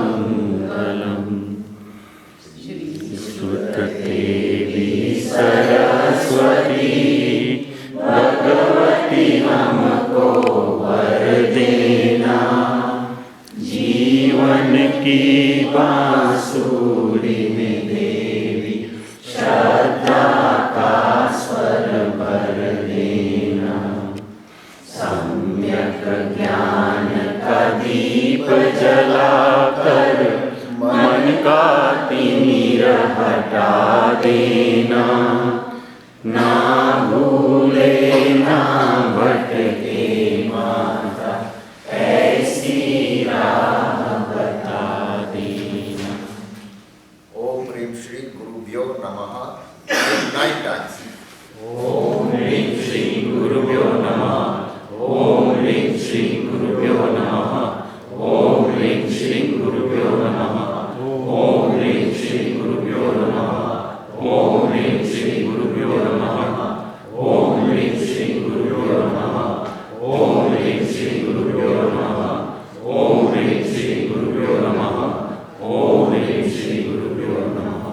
मङ्गलम् श्रुतदेवी सरस्वती भगवती हमको वर देना, जीवन की बांसुरी में देवी श्रद्धा का स्वर भर देना, सम्यक ज्ञान का दीप जलाकर मन का तिमिर हटा देना, ना भूले ना भटके माता ऐसी राह बता देना। ओम ह्रीं श्री गुरुभ्यो नमः। 9 times. ओम ह्रीं श्री गुरुभ्यो नमः। ओम ह्रीं श्री गुरुभ्यो नमः। ओम ह्रीं श्री गुरुभ्यो नमः। ओम ह्रीं श्री गुरुभ्यो नमः। ओम ह्रीं श्री गुरुभ्यो नमः। ओम ह्रीं श्री गुरुभ्यो नमः। ओम ह्रीं श्री गुरुभ्यो नमः। ओम ह्रीं श्री गुरुभ्यो नमः। ओम ह्रीं श्री गुरुभ्यो नमः।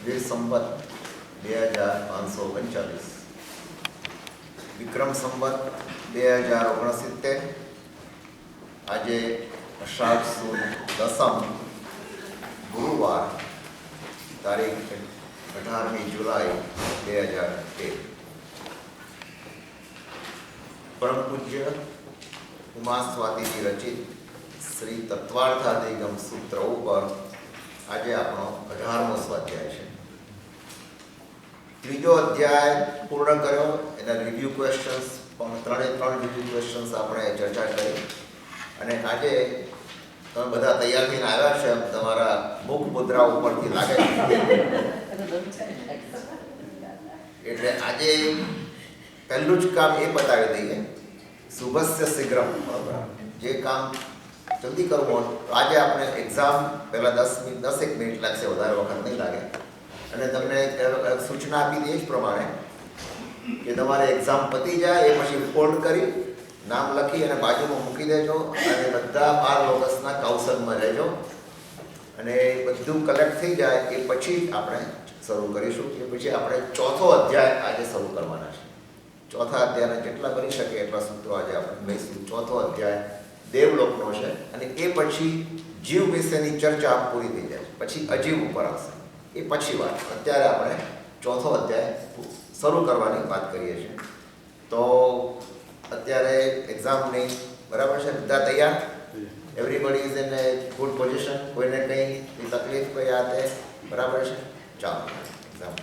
વીર સંવત 2539, વિક્રમ સંવત 2069, આજે અષાઢ સુદ 10મ ગુરુવાર, તારીખ 18મી જુલાઈ 2013. પરમ પૂજ્ય ઉમા સ્વાતિજી રચિત શ્રી તત્વાર્થાધિગમ સૂત્ર ઉપર આજે આપણો 18મો સ્વાધ્યાય છે. ત્રીજો અધ્યાય પૂર્ણ કર્યો, એના રિવ્યુ ક્વેશ્ચન્સ પણ 3 રિવ્યુ ક્વેશ્ચન્સ આપણે ચર્ચા કરી. અને આજે તમે બધા તૈયાર થઈને આવ્યા છે, તમારા મુખ મુદ્રા ઉપરથી લાગે છે. એટલે આજે પહેલું જ કામ એ બતાવી દઈએ, શુભસ્ય શીઘ્રમ. બરાબર, જે કામ જલ્દી કરવું હોય તો આજે આપણે એક્ઝામ પહેલાં 10 મિનિટ લાગશે, વધારે વખત નહીં લાગે. અને તમને સૂચના આપી દઈએ જ પ્રમાણે કે તમારે એક્ઝામ પતી જાય એ પછી ફોલ્ડ કરી નામ લખી અને બાજુમાં મૂકી દેજો, અને બધા 12 ઓગસ્ટના કાઉન્સલમાં રહેજો. અને બધું કલેક્ટ થઈ જાય એ પછી આપણે શરૂ કરીશું. એ પછી આપણે ચોથો અધ્યાય આજે શરૂ કરવાના છે. ચોથા અધ્યાયને જેટલા બની શકે એટલા સૂત્રો આજે આપણે લઈશું. ચોથો અધ્યાય દેવલોકનો છે, અને એ પછી જીવ વિશેની ચર્ચા પૂરી થઈ જાય, પછી અજીવ ઉપર આવશે. એ પછી વાત. અત્યારે આપણે ચોથો અધ્યાય શરૂ કરવાની વાત કરીએ છીએ. તો અત્યારે એક્ઝામની બરાબર છે, બધા તૈયાર? Everybody is in A good position? કોઈને કંઈ તકલીફ કોઈ આતે બરાબર છે? ચાલો એક્ઝામ.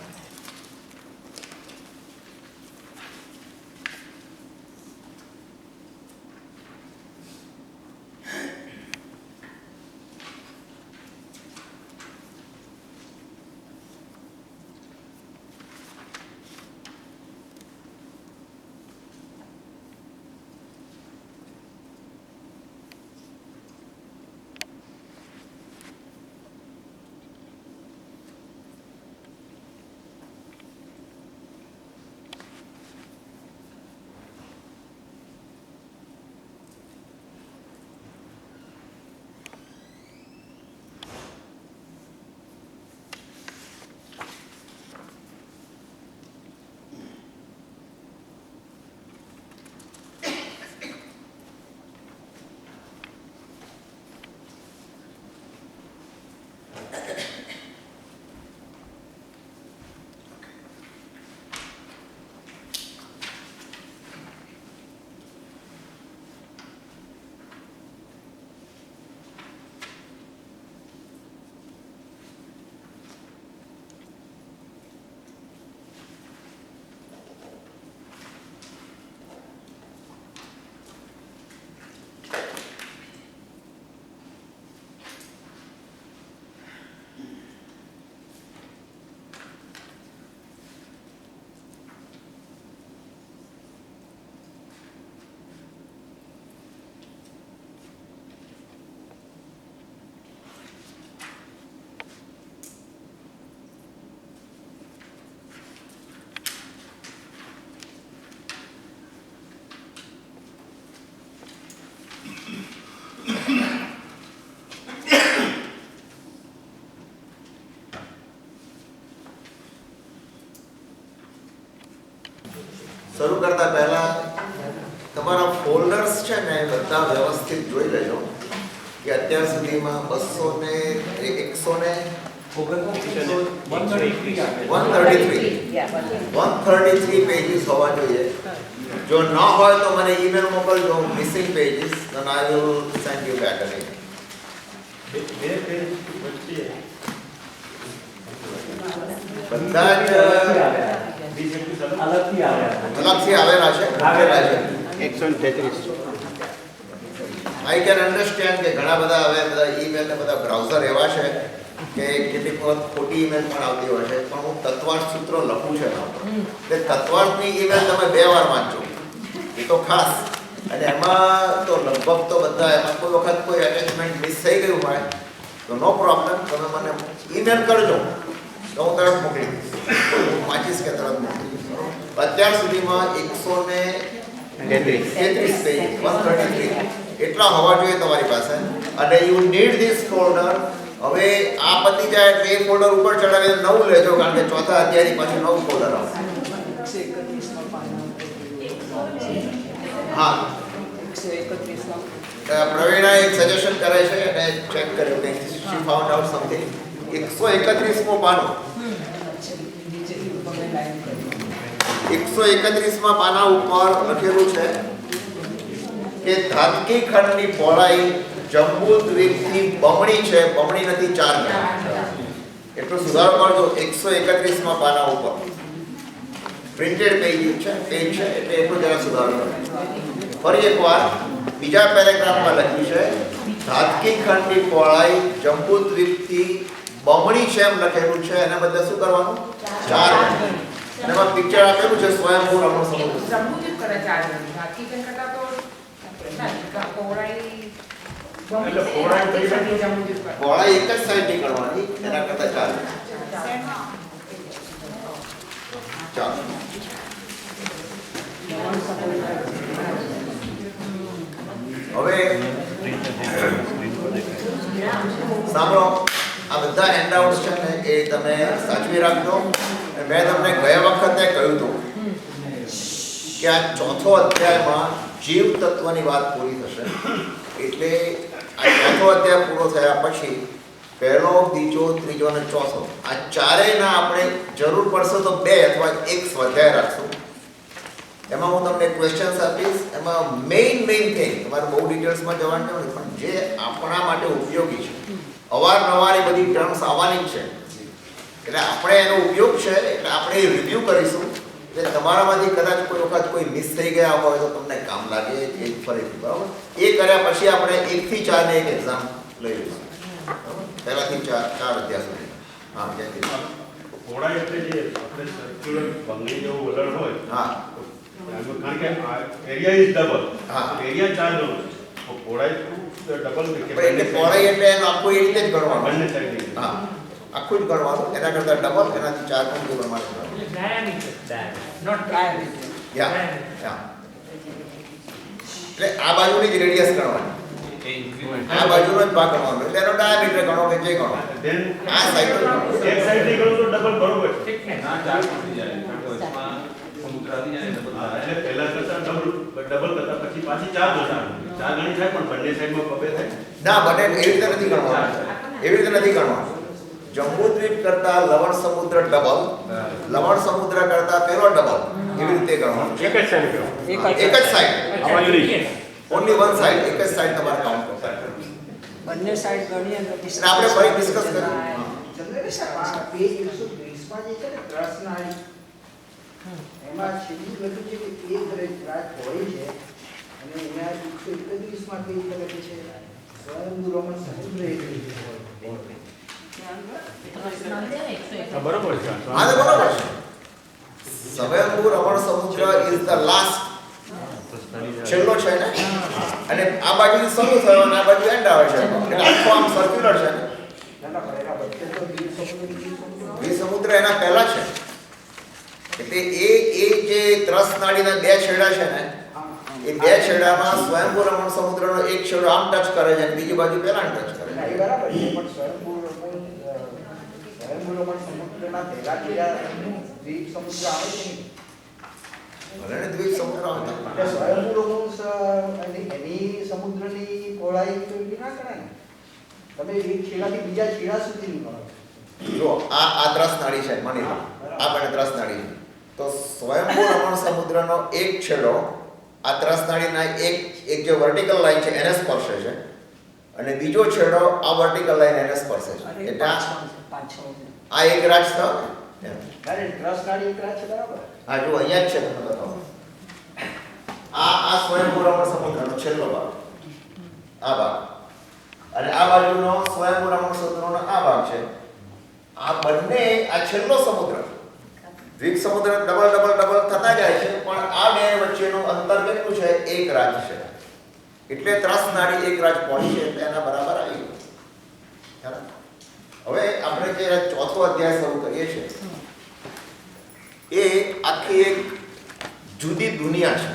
ફોલ્ડર્સ છે ને બધા વ્યવસ્થિત જોઈ લેજો કે અત્યાર સુધીમાં 133 પેજીસ હોવા જોઈએ. જો ન હોય તો મને ઈમેલ મોકલજો missing pages, then I will send you back again. બધા જ અલગથી આવેલા છે. 133. આઈ કેન અન્ડરસ્ટેન્ડ કે ઘણા બધા હવે બધા ઈમેલ ને બધા બ્રાઉઝર એવા છે કે કેટલીક વખત ખોટી ઈમેલ પણ આવતી હોય છે, પણ હું તત્વાર્થ સૂત્ર લખું છે તે તત્વાર્થની ઈમેલ તમે 2 વાર વાંચો એ તો ખાસ. અને એમાં તો લગભગ તો બધા એમાં કોઈ વખત કોઈ એટેચમેન્ટ મિસ થઈ ગયું હોય તો નો પ્રોબ્લેમ, તમે મને ઈમેલ કરજો તો હું તરત મોકલી દઈશ. હું વાંચીશ કે તરત મોકલી દઈશ. અત્યાર સુધીમાં 133 પેજ 133 એટલા હોવા જોઈએ તમારી પાસે. અને યુ નીડ ધીસ ફોલ્ડર. હવે આ પતી જાય એટલે એ ફોલ્ડર ઉપર ચડાવીને નવું લેજો, કારણ કે ચોથા અધ્યાયની પાછું નવું ફોલ્ડર આવશે. હા, પ્રવીણા એક સજેશન કરે છે અને ચેક કર્યું કે શી ફાઉન્ડ આઉટ સમથિંગ. 131મો પાનો, 131મા પાના ઉપર લખેલું છે કે ધાતકી ખંડની પહોળાઈ જંબુદ્વીપથી બમણી છે, બમણી નથી 4 ગણી. એટલો સુધારો કરજો 131મા પાના ઉપર. પ્રિન્ટેડ પેજ છે એટલે એટલો જરા સુધારો કરો. ફરી એકવાર બીજા પેરેગ્રાફમાં લખ્યું છે ધાતકી ખંડની પહોળાઈ જંબુદ્વીપથી બમણી છે એમ લખેલું છે, એના બદલે શું કરવાનું? 4 ગણી. અને એમાં પિક્ચર આપેલું છે સ્વયંભૂ રમણ સમુદ્ર. જંબુદ્વીપ કરે 4 ગણી. ધાતકી ખંડ કરતા તો પહોળાઈ એક જ સાઈડની કરવાની, એના કરતા 4 ગણી. ચાલો હવે સાંભળો, આ બધા હેન્ડઆઉટ્સ છે ને એ તમે સાચવી રાખજો. મેં તમને ગયા વખતે કહ્યું હતું કે આ ચોથો અધ્યાયમાં જીવ તત્વની વાત પૂરી થશે. એટલે આ ચોથો અધ્યાય પૂરો થયા પછી પહેલો, બીજો, ત્રીજો અને ચોથો આ ચારેયના આપણે જરૂર પડશે તો 2 અથવા 1 સ્વાધ્યાય રાખશું. એમાં હું તમને ક્વેશ્ચન્સ આપીશ. એમાં મેઇન થિંગ તમારે બહુ ડિટેલ્સમાં જવાનું નથી, પણ જે આપણા માટે ઉપયોગી છે. અવારનવાર એ બધી ટર્મ્સ આવવાની જ છે, એટલે આપણે એનો ઉપયોગ છે એટલે આપણે એ રિવ્યૂ કરીશું. એટલે તમારામાંથી કદાચ કોઈ વખત કોઈ મિસ થઈ ગયા હોય તો તમને કામ લાગે એ ફરીથી. બરાબર? એ કર્યા પછી આપણે 1 થી 4 ને એક એક્ઝામ લઈ લઈશું. પહેલાથી 4 અધ્યાય સુધી. હા, પહોળાઈ એટલે જે આપણે સર્ક્યુલર બંગડી જેવું વલણ હોય. હા, કારણ કે એરિયા ઇઝ ડબલ. હા, એરિયા 4 ગણો તો પહોળાઈ ડબલ એટલે પહોળાઈ એટલે એનો આખું એ રીતે જ ગણવાનું. બંને સાઈડ. હા, આખું જ ગણવાનું. એના કરતાં ડબલ, એનાથી 4 ગણું પ્રમાણે ગણવાનું. એટલે આ બાજુની જ રેડિયસ ગણવાની, આ બાજુનો જ ભાગ ગણવાનો. એટલે એનો ડાયામીટર ગણો કે જે ગણો. ધેન આ સાઈડ એક સાઈડ ની ગણો તો ડબલ બરોબર છે. ના 4 થઈ જાય સમુદ્ર આવી જાય એટલે પહેલા કરતા ડબલ કરતા પછી પાછી 4 ગણવાનું. 4 ગણી થાય પણ બંને સાઈડમાં પબે થાય. ના બને એવી રીતે નથી ગણવાનું. એવી રીતે નથી ગણવાનું. જંબુદ્વીપ કરતા લવણ સમુદ્ર ડબલ, લવણ સમુદ્ર કરતા પેલો ડબલ, એવી રીતે ગણવાનું. એક જ સાઈડ ગણો. એક જ સાઈડ, ઓન્લી વન સાઈડ, એક જ સાઈડ તમારે કાઉન્ટ કરવાનું. બંને સાઈડ ગણી અને એટલે આપણે ફરી ડિસ્કસ કરીએ. પેજ 120માં જે છે ને ત્રસનાળી, એમાં છેલ્લું લખ્યું છે કે એક રાત હોય છે અને એના 131માં પેજ પર લખે છે સ્વયંભૂ રમણ સમુદ્ર એક રીતે હોય. બરોબર છે. હા, તો બરોબર છે. સ્વયંભૂ રમણ સમુદ્ર ઇઝ ધ લાસ્ટ, છેલ્લો છે ને. અને આ બાજુથી શરૂ થયો અને આ બાજુ એન્ડ આવે છે. એટલે આખો આમ સર્ક્યુલર છે ને. એના વચ્ચે તો ગીર સમુદ્ર એના પહેલા છે. એટલે એ જે ત્રસનાળીના 2 છેડા છે ને, એ 2 છેડામાં સ્વયંભૂ રમણ સમુદ્રનો એક છેડો આમ ટચ કરે છે અને બીજી બાજુ પેલા ટચ કરે છે. એ બરાબર છે, પણ સ્વયંભૂ રમણ સમુદ્રના પહેલા બીજા દ્વીપ સમુદ્ર આવે છે ને. ભલે દ્વીપ સમુદ્ર હતા. એટલે સ્વયંભૂ રઘુવંશ એની સમુદ્રની પહોળાઈ તો એટલી ના ગણાય ને. તમે એક છેડાથી બીજા છેડા સુધીની ગણો. જો આ ત્રસનાળી છે માની લો, આ પણ ત્રસનાળી છે. તો સ્વયંભૂ રમણ સમુદ્રનો એક છેડો આ ત્રસનાળીના એક જે વર્ટિકલ લાઈન છે એને સ્પર્શે છે અને બીજો છેડો આ વર્ટિકલ લાઈન એને સ્પર્શે છે. એટલે આ એક રાજ થયો ને. અરે ત્રસનાળી એક રાત છે બરાબર. હા જો અહીંયા જ છે તમને બતાવો. આ સ્વયંભૂ રમણ સમુદ્રનો છેલ્લો ભાગ, આ ભાગ, અને આ બાજુનો સ્વયંભૂ રમણ સમુદ્રનો આ ભાગ છે. આ બંને આ છેલ્લો સમુદ્ર દ્વીપ સમુદ્ર ડબલ ડબલ ડબલ થતા જાય છે, પણ આ બે વચ્ચેનું અંતર કેટલું છે? એક રાજ છે. એટલે ત્રસનાળી એક રાજ પહોંચી છે એટલે એના બરાબર આવી ગયું. હવે આપણે જે ચોથો અધ્યાય શરૂ કરીએ છીએ એ આખી એક જુદી દુનિયા છે,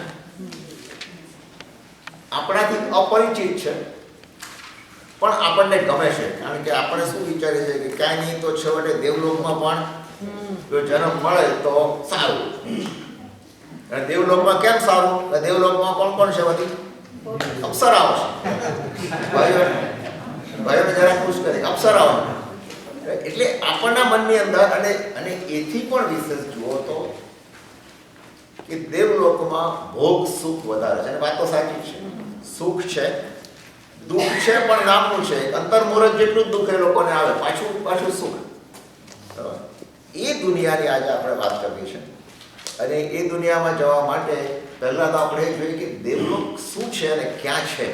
આપણાથી અપરિચિત છે, પણ આપણને ગમે છે. કારણ કે આપણે શું વિચારીએ છીએ કે ક્યાંય નહીં તો છેવટે દેવલોકમાં પણ જો જન્મ મળે તો સારું. અને દેવલોકમાં કેમ સારું? દેવલોકમાં કોણ છે? બધી અપ્સરાઓ છે. ભાઈઓને જરા ખુશ કરી અપ્સરાઓ. એટલે આપણના મનની અંદર અને એથી પણ વિશેષ જુઓ તો કે દેવલોકમાં ભોગ સુખ વધારે છે. અને વાત તો સાચી છે, સુખ છે, દુઃખ છે, પણ નામનું છે. અંતર્મુહૂર્ત જેટલું જ દુઃખ એ લોકોને આવે, પાછું સુખ. એ દુનિયાની આજે આપણે વાત કરવી છે. અને એ દુનિયામાં જવા માટે પહેલા તો આપણે એ જોઈએ કે દેવલોક શું છે અને ક્યાં છે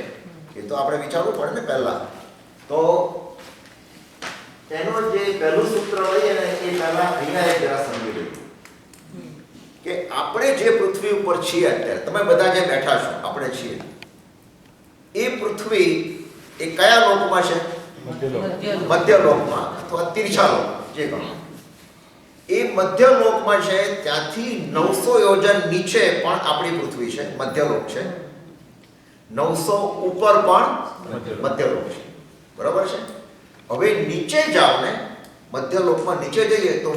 એ તો આપણે વિચારવું પડે ને પહેલા. તો એનો જે પહેલું સૂત્ર લઈએ ને એ પહેલા અહીંયા એક જરા સમજી લઈએ કે આપણે જે પૃથ્વી ઉપર છીએ અત્યારે, તમે બધા જે બેઠા છો આપણે છીએ, એ પૃથ્વી એ કયા લોકમાં છે? મધ્ય લોકમાં અથવા તિરછા લોક જે ગણો. એ મધ્ય લોકમાં છે. ત્યાંથી 900 યોજન નીચે પણ આપણી પૃથ્વી છે, મધ્ય લોક છે. 900 ઉપર પણ મધ્ય લોક છે. બરાબર છે. હવે નીચે જાઓ ને, મધ્ય લોકમાં નીચે જઈએ તો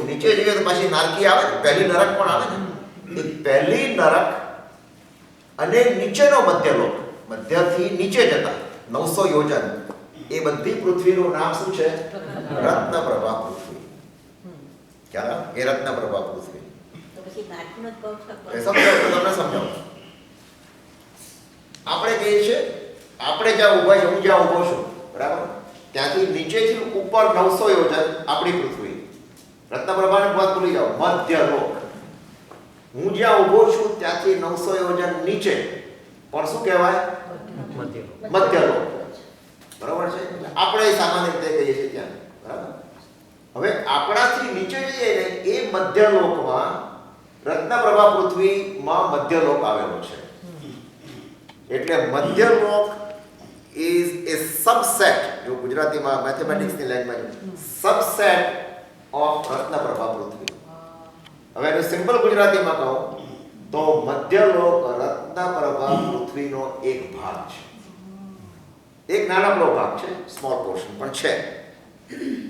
પાછી નારકી આવે ને, પહેલી નરક પણ આવે ને. એ પહેલી નરક અને નીચેનો મધ્ય લોક, મધ્યથી નીચે જતા 900 યોજન, એ બધી પૃથ્વીનું નામ શું છે? રત્નપ્રભા પૃથ્વી. ક્યાં? એ રત્નપ્રભા પૃથ્વી. તમને સમજાવું. આપણે કહીએ છીએ, આપણે જ્યાં ઊભા છે, હું જ્યાં ઊભો છું, બરાબર, ત્યાંથી નીચેથી ઉપર 900 યોજન આપણી પૃથ્વી. રત્નપ્રભાને વાત ભૂલી જાઓ, મધ્ય લોક. હું જ્યાં ઊભો છું ત્યાંથી 900 યોજન નીચે પણ શું કહેવાય? મધ્ય લોક. બરાબર છે. આપણે સામાન્ય રીતે કહીએ છીએ ત્યાં. બરાબર. હવે આપણાથી નીચે જઈએ ને એ મધ્ય લોકમાં રત્નપ્રભા પૃથ્વીમાં મધ્ય લોક આવેલો છે. એટલે મધ્ય લોક is a subset, જો ગુજરાતીમાં મેથેમેટિક્સની લેંગ્વેજ, subset of રત્નપ્રભા પૃથ્વી. હવે એનું સિમ્પલ ગુજરાતીમાં કહું તો મધ્ય લોક રત્નપ્રભા પૃથ્વીનો એક ભાગ છે. એક નાનકડો ભાગ છે, સ્મોલ પોર્શન પણ છે.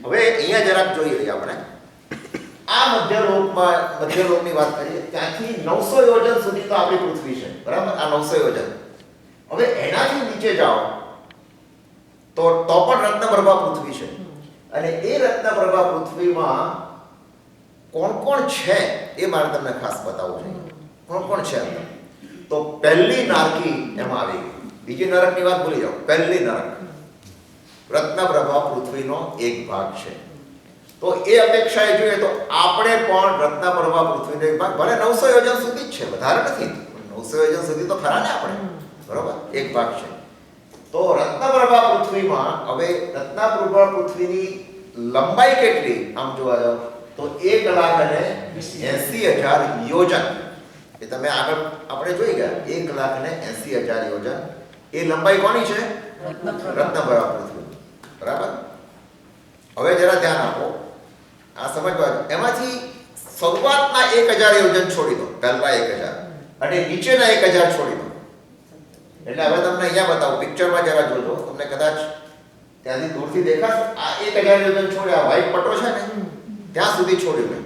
હવે અહીંયા જરાક જોઈ લઈએ આપણે. આ મધ્ય લોકની વાત કરીએ, ત્યાંથી 900 યોજન સુધી તો આપણી પૃથ્વી છે, બરાબર. આ 900 યોજન. હવે એનાથી નીચે જાઓ તો પણ રત્નપ્રભા પૃથ્વી છે. અને એ રત્નપ્રભા પૃથ્વીમાં કોણ છે એ મારે તમને ખાસ બતાવવું છે. કોણ છે અંદર? તો પહેલી નારકી એમાં આવી ગઈ. બીજી નરકની વાત ભૂલી જાઓ. પહેલી નરક રત્નપ્રભા પૃથ્વીનો એક ભાગ છે. તો એ અપેક્ષાએ જોઈએ તો આપણે પણ રત્નપ્રભા પૃથ્વીનો એક ભાગ, ભલે 900 યોજન સુધી જ છે, વધારે નથી, 900 યોજન સુધી તો ખરા ને આપણે, બરોબર, એક ભાગ છે. તો રત્નપ્રભા પૃથ્વીમાં, હવે રત્નપ્રભા પૃથ્વીની લંબાઈ કેટલી આમ જોવા જાવ તો 1,80,000 યોજન. એ તમે આગળ આપણે જોઈ ગયા, 1,80,000 યોજન એ લંબાઈ કોની છે? રત્નપ્રભા પૃથ્વી. બરાબર. હવે જરા ધ્યાન આપો, આ સમજવા. એમાંથી શરૂઆતના 1,000 યોજન છોડી દો, પહેલા 1,000, અને નીચેના 1,000 છોડી દો. એટલે હવે તમને અહીંયા બતાવું, પિક્ચરમાં જરા જોજો, તમને કદાચ ત્યાંથી દૂરથી દેખાશે. આ 1,000 યોજન છોડ્યા, વ્હાઈટ પટ્ટો છે ને ત્યાં સુધી છોડ્યું મેં.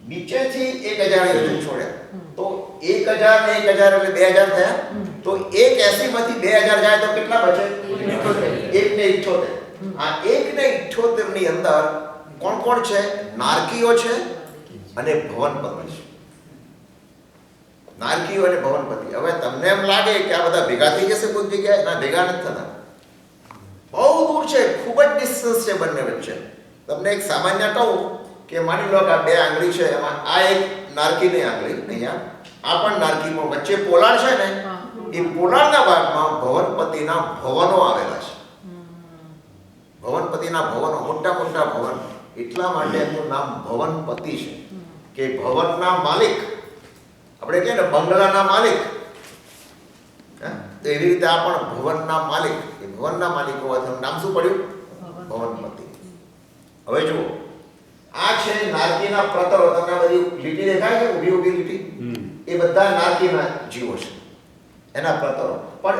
નીચેથી 1,000 યોજન છોડ્યા. તો 1000 ને 1000 એટલે 2000 થયા. તો 180 માંથી 2000 જાય તો કેટલા બચે? 1 ને 78. આ 1 ને 78 ની અંદર કોણ કોણ છે? નારકીઓ છે અને ભવનપતિ છે. નારકીઓ અને ભવનપતિ. હવે તમને એમ લાગે કે આ બધા ભેગા થઈ જશે કોઈ જગ્યાએ? ના, ભેગા નથી થતા. બહુ દૂર છે, ખૂબ જ ડિસ્ટન્સ છે બંને વચ્ચે. તમને એક સામાન્ય કહું કે માની લો કે આ બે આંગળી છે, એમાં આ એક નારકીની આંગળી અહીંયા, આ પણ નારકીમાં વચ્ચે પોલાણ છે ને, એ પોલાણના ભાગમાં ભવનપતિના ભવનો આવેલા છે. ભવનપતિના ભવનો, મોટા મોટા ભવન. એટલા માટે એમનું નામ ભવનપતિ છે કે ભવનના માલિક. આપણે કહીએ ને બંગલાના માલિક, તો એવી રીતે આ પણ ભવનના માલિક. એ ભવનના માલિક હોવાથી નામ શું પડ્યું? ભવનપતિ. હવે જુઓ, આ છે નારકીના પ્રતરો. તમને બધી લીટી દેખાય છે, ઊભી ઊભી લીટી, એ બધા નારકીના જીવો છે, એના પ્રતરો. પણ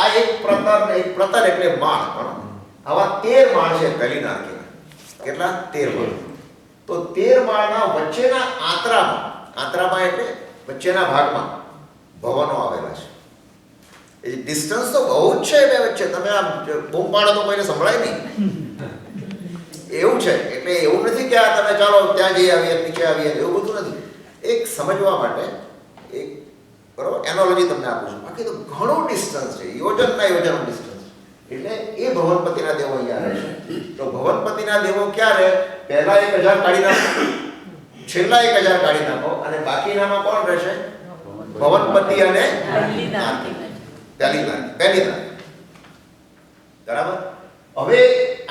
આ એક પ્રતર ને એક પ્રતર એટલે માળ. પણ આવા 13 માળ છે પહેલી નારકીના. કેટલા? 13 માળ. તો 13 માળના વચ્ચેના આંતરામાં એટલે વચ્ચેના ભાગમાં ભવનો આવેલા છે. એ ડિસ્ટન્સ તો બહુ જ છે બે વચ્ચે. તમે આમ બૂમ પાડો તો કોઈને સંભળાય નહીં એવું છે. એટલે એવું નથી કે આ તમે ચાલો ત્યાં જઈ આવીએ, નીચે આવીએ, એવું બધું નથી. એક સમજવા માટે એક બરોબર એનોલોજી તમને આપું છું. બાકી તો ઘણું ડિસ્ટન્સ છે, યોજનના યોજનનું ડિસ્ટન્સ. એટલે એ ભવનપતિના દેવો અહીંયા રહે છે. તો ભવનપતિના દેવો ક્યાં રહે? પહેલા 1000 કાઢી નાખો, છેલ્લા 1000 કાઢી નાખો, અને બાકીનામાં કોણ રહેશે? ભવનપતિ અને પહેલી નારકી. બરાબર. હવે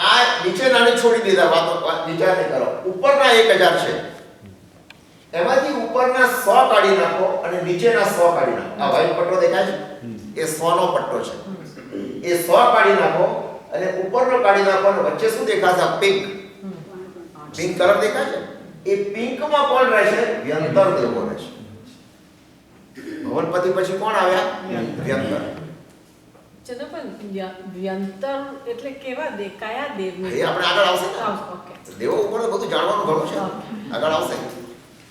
આ નીચેનાને છોડી દીધા, વાતો વિચાર નહીં કરો. ઉપરના 1000 છે, એમાંથી ઉપરના 100 કાઢી નાખો અને નીચેના 100 કાઢી નાખો. આ વ્હાઈટ પટ્ટો દેખાય છે, એ 100 નો પટ્ટો છે. એ 100 કાઢી નાખો અને ઉપરનો કાઢી નાખો અને વચ્ચે શું દેખાશે? પિંક કલર દેખાય છે. એ પિંકમાં કોણ રહેશે? વ્યંતર દેવો રહેશે. ભવનપતિ પછી કોણ આવ્યા? વ્યંતર. ચલો, પણ વ્યંતર એટલે કેવા દે? કયા દેવ? એ આપણે આગળ આવશે ને. ઓકે. દેવો ઉપર બધું જાણવાનું ઘણું છે, આગળ આવશે.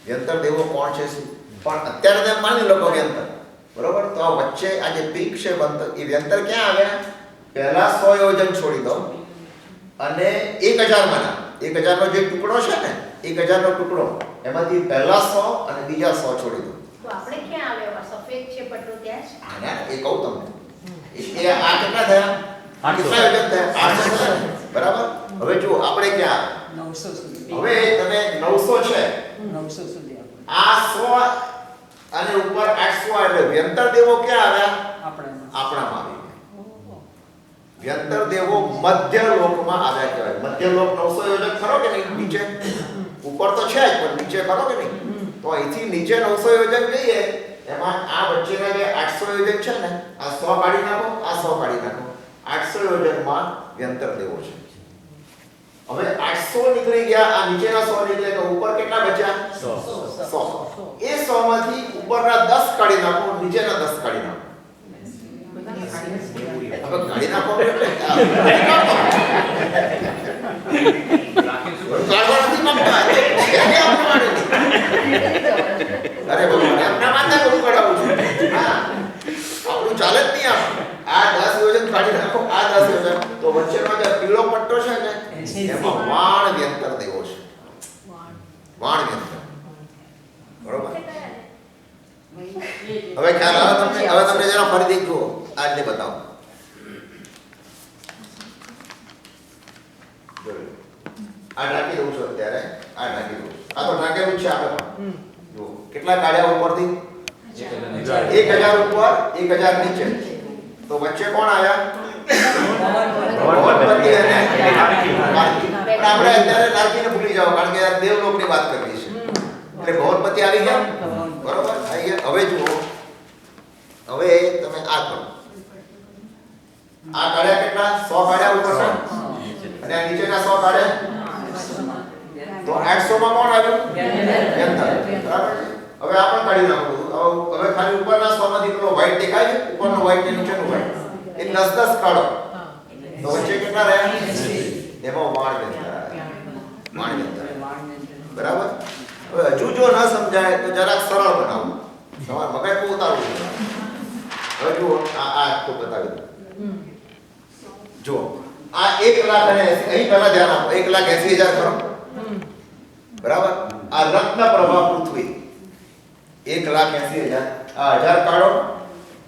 વ્યંતર દેવો કોણ છે શું? પણ અત્યારે તમે માની લો વ્યંતર, બરોબર. તો આ વચ્ચે આ જે પિંક છે એ વ્યંતર ક્યાં આવ્યા? પહેલા 100 યોજન છોડી દો અને 1000 માના 1000 નો જે ટુકડો છે ને, 1000 નો ટુકડો, એમાંથી પહેલા 100 અને બીજા 100 છોડી દો. તો આપણે ક્યાં આવ્યા? સફેદ છે પટ્ટો ત્યાં જ. હા, એ કહું તમને. એ આ કેટલા થયા? કેટલા યોજન થયા? 800 થયા, બરાબર. હવે જુઓ આપણે ક્યાં? 900 સુધી. હવે તમે 900 છે, 900 સુધી આ 100 અને ઉપર 800 એટલે વ્યંતર દેવો ક્યાં આવ્યા? આપણામાં આવી ગયા. વ્યંતર દેવો મધ્ય લોકમાં આવ્યા કહેવાય. મધ્ય લોક 900 યોજન ખરો કે નહીં? નીચે ઉપર તો છે જ, પણ નીચે ખરો કે નહીં? તો અહીંથી નીચે 900 યોજન જઈએ, એમાં આ વચ્ચેના જે 800 યોજન છે ને, આ 100 કાઢી નાખો, આ 100 કાઢી નાખો. 800 યોજનમાં વ્યંતર દેવો છે. હવે 800 નીકળી ગયા, આ નીચેના 100 નીકળે તો ઉપર કેટલા બચ્યા? 100. એ 100 માંથી ઉપરના 10 કાઢી નાખો, નીચેના 10 કાઢી નાખો. હવે કાઢી નાખો એટલે અરે ભગવાન, એમના માથે બધું કઢાવું છું. હા, આપણું ચાલે જ નહીં. આ 10 યોજન કાઢી નાખો, આ 10 યોજન, તો વચ્ચેનો જે પીળો પટ્ટો છે ને, એમાં વાણ વ્યંતર દેવો છે. વાણ વ્યંતર, બરોબર. હવે ખ્યાલ આવે તમને? હવે તમને જરા ફરીથી જુઓ, આજને બતાવો. આ ઢાંકી દઉં છું અત્યારે, આ ઢાંકી દઉં છું. આ તો ઢાંકેલું જ છે આપણે પણ. જુઓ કેટલા કાઢ્યા ઉપરથી? 1000 ઉપર, 1000 નીચે. તો વચ્ચે કોણ આવ્યા? ભવનપતિ અને નારકી. પણ આપણે અત્યારે નારકીને ભૂલી જાઓ, કારણ કે દેવલોકની વાત કરવી છે. એટલે ભવનપતિ આવી ગયા, બરોબર, આવી ગયા. હવે જુઓ, હવે તમે આ કરો. આ કાઢ્યા કેટલા? 100 કાઢ્યા ઉપરના, અને આ નીચેના 100 કાઢ્યા. તો 800 માં કોણ આવ્યું? વ્યંતર, બરાબર. હવે આ પણ કાઢી નાખો. હવે ખાલી ઉપરના 100 માંથી પેલો વ્હાઈટ દેખાય છે, ઉપરનો વ્હાઈટ ને નીચેનો વ્હાઈટ, એ 10 કાઢો. તો વચ્ચે કેટલા રહ્યા? એમાં વાણ વ્યંતર, બરાબર. હવે હજુ જો ન સમજાય તો જરાક સરળ બનાવો. તમારે મગજ બહુ ઉતારવું છે. હવે જુઓ આ આખું બતાવી દઉં. જુઓ આ 1 લાખ અને 80 અહીં પહેલા ધ્યાન આપો. 1,80,000 કરો બરાબર. આ રત્ન પ્રભા પૃથ્વી 1,80,000. આ 1000 કાઢો,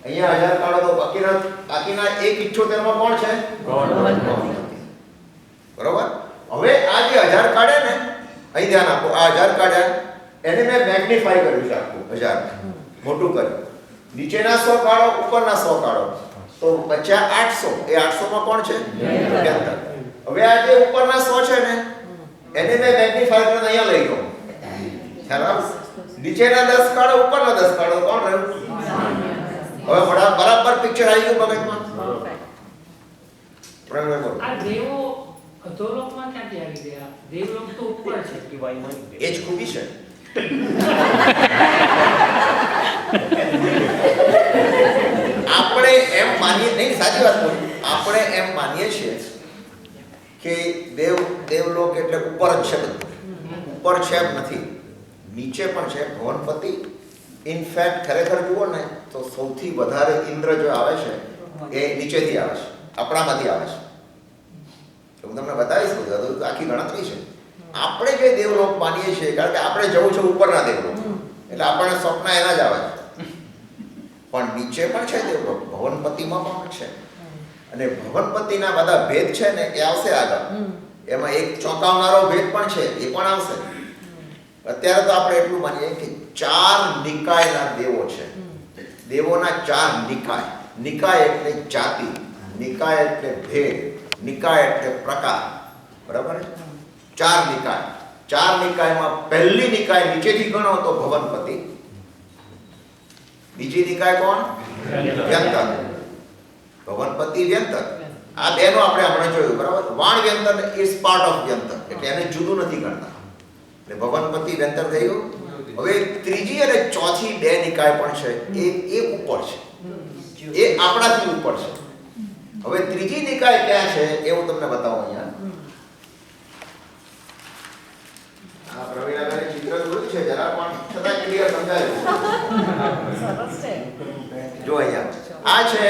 અહીંયા 1000 કાઢો તો બાકીના 1,78 માં કોણ છે? બરોબર. હવે આ જે 1000 કાઢે ને, અહીં ધ્યાન આપો. આ 1000 કાઢ્યા એને મેં મેગ્નીફાઈ કર્યું છે આખું 1000 મોટું કર્યું. નીચેના 100 કાઢો, ઉપરના 100 કાઢો તો બચ્યા 800. એ 800 માં કોણ છે? વ્યંતર. હવે આ જે ઉપરના 100 છે ને એને મેં મેગ્નીફાઈ કરીને અહીંયા લઈ ગયો. ખ્યાલ આવે? નીચેના 10 કાઢો, ઉપરના 10 કાઢો કોણ રહ્યું? હવે બરાબર પિક્ચર આવી ગયું મગજમાં. પ્રવીણ બોલો. આ દેવો અધોલોકમાં ક્યાંથી આવી ગયા? દેવલોક તો ઉપર છે. એ જ ખૂબી છે. આપણે એમ માનીએ નહીં, સાચી વાત બોલી. આપણે એમ માનીએ છીએ કે દેવલોક એટલે ઉપર જ છે બધું. ઉપર છે એમ નથી, નીચે પણ છે. ભવનપતિ ઇનફેક્ટ ખરેખર જુઓ ને તો સૌથી વધારે ઇન્દ્ર જો આવે છે એ નીચેથી આવે છે, આપણામાંથી આવે છે. હું તમને બતાવીશ બધું, આખી ગણતરી છે. આપણે જે દેવલોક માનીએ છીએ કારણ કે આપણે જવું છે ઉપરના દેવલોક, એટલે આપણને સ્વપ્ન એના જ આવે છે. પણ નીચે પણ છે દેવલોક, ભવનપતિમાં પણ છે. અને ભવનપતિના બધા ભેદ છે ને એ આવશે આગળ. એમાં એક ચોંકાવનારો ભેદ પણ છે, એ પણ આવશે. અત્યારે તો આપણે એટલું માનીએ કે 4 નિકાયના દેવો છે. દેવોના 4 નિકાય. નિકાય એટલે જાતિ, નિકાય એટલે ભેદ, નિકાય એટલે પ્રકાર. બરાબર? 4 નિકાય. 4 નિકાયમાં પહેલી નિકાય નીચેથી ગણો તો ભવનપતિ. બીજી નિકાય કોણ? વ્યંતર. ભવનપતિ, વ્યંતર. આ બેનો આપણે હમણાં જોયું. બરાબર? વાણ વ્યંતર ઇઝ પાર્ટ ઓફ વ્યંતર, એટલે એને જુદું નથી ગણતા. એટલે ભવનપતિ વ્યંતર થઈ ગયું. હવે ત્રીજી અને ચોથી 2 નિકાય પણ છે, એ ઉપર છે, એ આપણાથી ઉપર છે. હવે ત્રીજી નિકાય ક્યાં છે એ હું તમને બતાવું અહીંયા. આ પ્રવીણાબેન ચિત્ર જોયું છે, જરા પણ છતાં ક્લિયર સમજાયું. સરસ છે. જો અહીંયા આ છે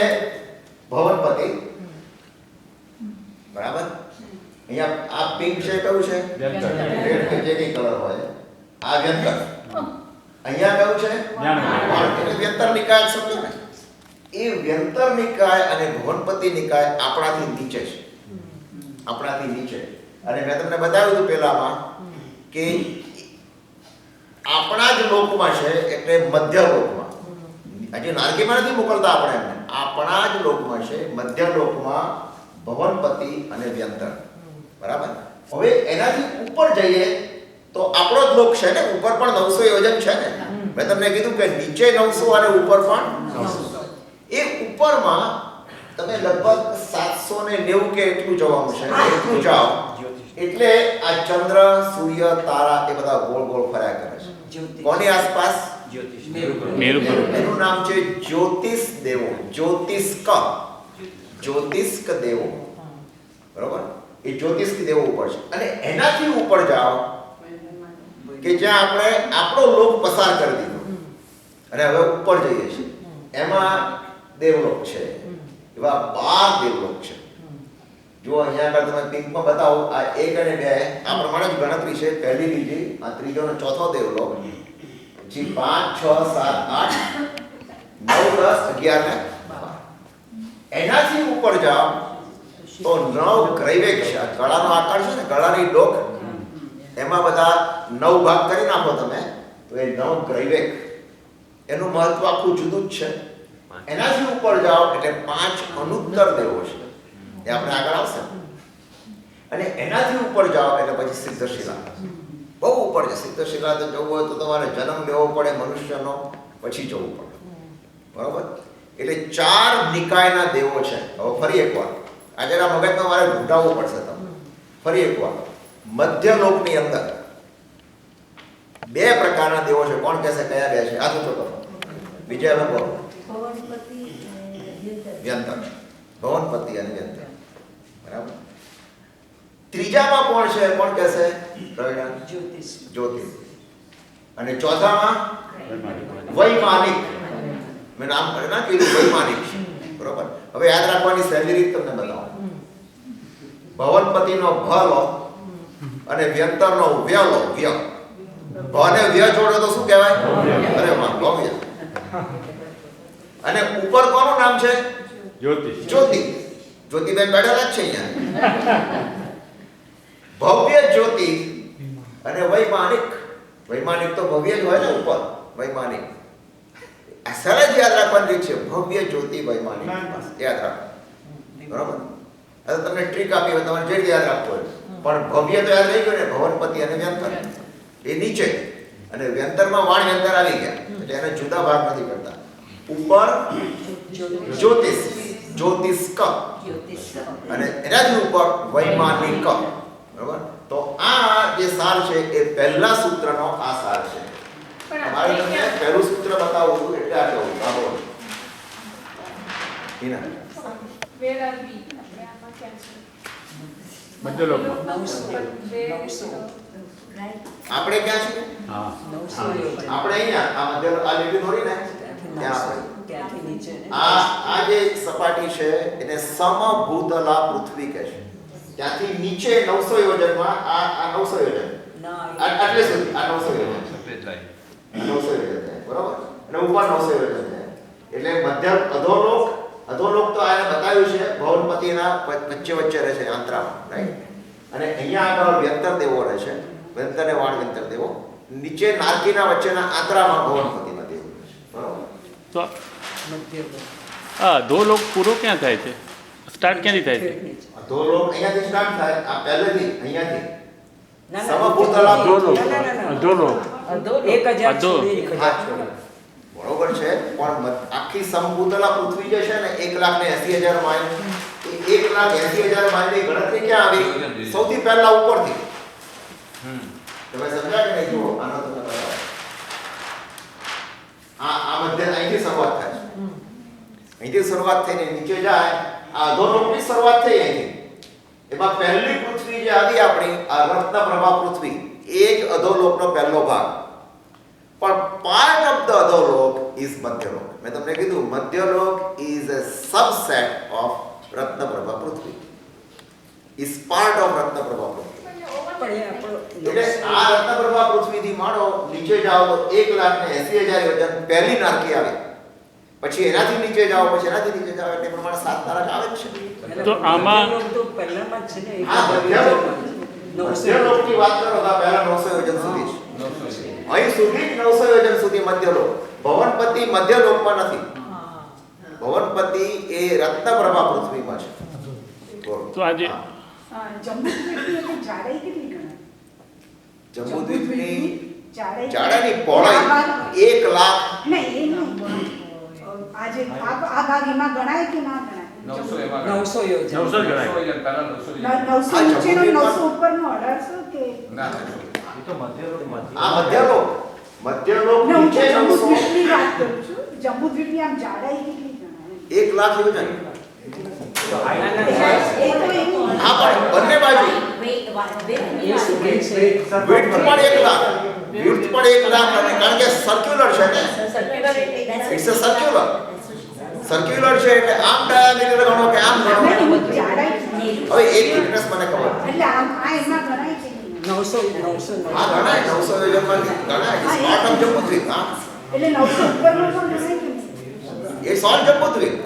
ભવનપતિ. બરાબર? અહીંયા આ પિંક છે, કયું છે? રેડ કે જે કઈ કલર હોય. આ વ્યંતર. અહીંયા કયું છે? એટલે વ્યંતર નિકાય સમજો ને. એ વ્યંતર નિકાય અને ભવનપતિ નિકાય આપણાથી નીચે છે. આપણાથી નીચે. અને મેં તમને બતાવ્યું હતું પહેલામાં કે આપણા જ લોકમાં છે, એટલે મધ્ય લોકમાં. હજી નારકીમાં નથી મોકલતા આપણે એમને. આપણા જ લોકમાં છે, મધ્ય લોકમાં ભવનપતિ અને વ્યંતર. બરાબર? હવે એનાથી ઉપર જઈએ તો આપણો જ લોક છે ને, ઉપર પણ 900 યોજન છે ને. મેં તમને કીધું કે નીચે 900 અને ઉપર પણ 900. એ ઉપરમાં તમે લગભગ 790 કે એટલું જવાનું છે. એટલું જાઓ એટલે આ ચંદ્ર, સૂર્ય, તારા એ બધા ગોળ ગોળ ફર્યા કરે છે. કોની આસપાસ? એનું નામ છે જ્યોતિષ દેવો. જ્યોતિષ્ક દેવો. બરોબર? એ જ્યોતિષ દેવો ઉપર છે. અને એનાથી ઉપર જાઓ કે જ્યાં આપણે આપણો લોક પસાર કરી દીધો અને હવે ઉપર જઈએ છીએ. એમાં દેવલોક છે. એવા 12 દેવલોક છે. જો અહીંયા આગળ તમે પિંકમાં બતાવો, આ 1 અને 2 આ પ્રમાણે જ ગણતરી છે. પહેલી, બીજી, આ ત્રીજો અને ચોથો દેવલોક. પછી 5, 6, 7, 8, 9, 10, 11 ને 12. એનાથી ઉપર જાઓ તો 9 ગ્રૈવેક છે. આ ગળાનો આકાર છે ને, ગળાની ડોક, એમાં બધા 9 ભાગ કરી નાખો તમે તો એ 9 ગ્રૈવેક. એનું મહત્વ આખું જુદું જ છે. એનાથી ઉપર જાઓ એટલે 5 અનુત્તર દેવો છે. એ આપણે આગળ આવશે. અને એનાથી ઉપર જાઓ એટલે પછી સિદ્ધશિલા. બહુ ઉપર છે. સિદ્ધશિલા તો જવું હોય તો તમારે જન્મ લેવો પડે મનુષ્યનો, પછી જવું પડે. બરોબર? એટલે 4 નિકાયના દેવો છે. હવે ફરી એકવાર આ જરા મગજમાં મારે ઘૂંટાવવું પડશે તમને. ફરી એકવાર મધ્ય લોકની અંદર 2 પ્રકારના દેવો છે. કોણ કહેશે કયા 2 છે? આ તો કરો. બીજા લોકો વ્યંતર. ભવનપતિ અને વ્યંતર. બરાબર? ત્રીજામાં કોણ છે? કોણ કહેશે? પ્રવીણા? જ્યોતિષ. અને ચોથામાં વૈમાનિક. મેં નામ ના કીધું વૈમાનિક છે. બરોબર. હવે યાદ રાખવાની સહેલી રીત તમને બતાવો. ભવનપતિનો ભ લો અને વ્યંતરનો વ્ય લો. વ્ય ભને વ્ય જોડો તો શું કહેવાય? અરે વાહ, ભવ્ય. અને ઉપર કોનું નામ છે? જ્યોતિ. જ્યોતિબેન બેઠેલા જ છે અહીંયા. ભવ્ય જ્યોતિ અને વૈમાનિક. વૈમાનિક તો ભવ્ય જ હોય ને ઉપર. વૈમાનિક આ સરળ યાદ રાખવાની રીત છે. ભવ્ય જ્યોતિ વૈમાનિક યાદ રાખો. બરાબર. હવે તમને ટ્રીક આપી હોય તમારે જે યાદ રાખવું હોય. પણ ભવ્ય તો યાદ રહી ગયું ને. ભવનપતિ અને વ્યંતર એ નીચે અને વ્યંતરમાં વાણ વ્યંતર આવી ગયા એટલે એને જુદા ભાગ નથી કરતા. ઉપર જ્યોતિષ જ્યોતિષ્ક અને એનાથી ઉપર વૈમાનિક. બરાબર. તો આ જે સાર છે એ પહેલા સૂત્રનો આ સાર છે. તમારે તમને પહેલું સૂત્ર બતાવું છું એટલે આ કહું. બરાબર. હિના વેર આર વી આપણે આમાં ક્યાં છે? મધ્યલોકમાં. આપણે ક્યાં છીએ? હા. આપણે અહીંયા આ મધ્ય આ લીટી દોરી ને ત્યાં આપણે ત્યાંથી નીચે ને આ જે સપાટી છે એને સમભૂતલા પૃથ્વી કહે છે. ત્યાંથી નીચે 900 યોજનમાં આ 900 યોજન આટલે સુધી આ 900 યોજન સફેદ લાઈન 900 યોજન છે. બરોબર. અને ઉપર 900 યોજન છે. એટલે મધ્ય અધોલોક તો આને બતાવ્યું છે ભવનપતિના વચ્ચે રહે છે આંતરામાં. રાઈટ. અને અહીંયા આગળ વ્યંતર દેવો રહે છે. વ્યંતર ને વાણ વ્યંતર દેવો. નીચે નારકીના વચ્ચેના આંતરામાં ભવનપતિના દેવો રહે છે. બરોબર. તો અધોલોક પૂરો ક્યાં થાય છે? સ્ટાર્ટ ક્યાંથી થાય છે? અધોલોક અહીંયાથી સ્ટાર્ટ થાય. આ પહેલેથી અહીંયાથી સમભૂતલા અધોલોક. 1000 સુધી. બરોબર છે. પણ આખી સમભૂતલા પૃથ્વી જે છે ને 1,80,000 માઇલ એ 1,80,000 માઇલની ગણતરી ક્યાં આવી? સૌથી પહેલા ઉપરથી. તમે સમજ્યા કે નહીં? જુઓ આનો તમને બતાવો. આ મધ્ય અહીંથી શરૂઆત થાય છે. અહીંથી શરૂઆત થઈને નીચે જાય. આ અધોલોકની શરૂઆત થઈ અહીંથી. એમાં પહેલી પૃથ્વી જે આવી આપણી આ રત્નપ્રભા પૃથ્વી એ જ અધોલોકનો પહેલો ભાગ. પણ part of the Adholok is Madhyalok. મેં તમને કીધું Madhyalok is a subset of Ratnaprabha Prithvi. Is part of Ratnaprabha Prithvi. એટલે આ રત્નપ્રભા પૃથ્વીથી માંડો નીચે જાઓ તો 1,80,000 યોજન પહેલી નારકી આવે. પછી એનાથી નીચે જાઓ પછી એનાથી નીચે જાઓ એટલે પ્રમાણે 7 નારક આવે જ છે. તો આમાં તો પહેલામાં જ છે ને મધ્યલોકની વાત કરો તો પહેલા 900 યોજન સુધી છે. અહીં સુધી 900 યોજન સુધી મધ્યલોક. ભવનપતિ મધ્યલોકમાં નથી. ભવનપતિ એ રત્નપ્રભા પૃથ્વીમાં છે. તો આજે જંબુદ્વીપની જાડાઈ કેટલી ગણાય? જંબુદ્વીપની જાડાઈની પહોળાઈ 1 લાખ. નહીં એ નહીં. આજે આ ભાગ એમાં ગણાય કે ના ગણાય? 900 યોજન. 900 ગણાય. 900 નીચેનો 900 ઉપરનો 1800 કે આ મધ્યલોક ના, હું નીચે 900 જંબુદ્વીપની વાત કરું છું. જંબુદ્વીપની આમ જાડાઈ કેટલી ગણાય? 1 લાખ યોજન. એ તો એનું હા પણ બંને બાજુ width પણ 1 લાખ. width પણ 1 લાખ અને કારણ કે સર્ક્યુલર છે ને. ઇટ્સ અ સર્ક્યુલર છે એટલે આમ ડાયામીટર ગણો કે આમ ગણો. જાડાઈ હવે એક ફિટનેસ મને ખબર. એટલે આમ આ એમાં ગણાય કે નહીં? 900 હા ગણાય 900 યોજનમાં ગણાય. Part of Jambudvip. હા એટલે 900 ઉપરનો પણ ગણાય કે નહીં? એ સોલ જંબુદ્વીપ.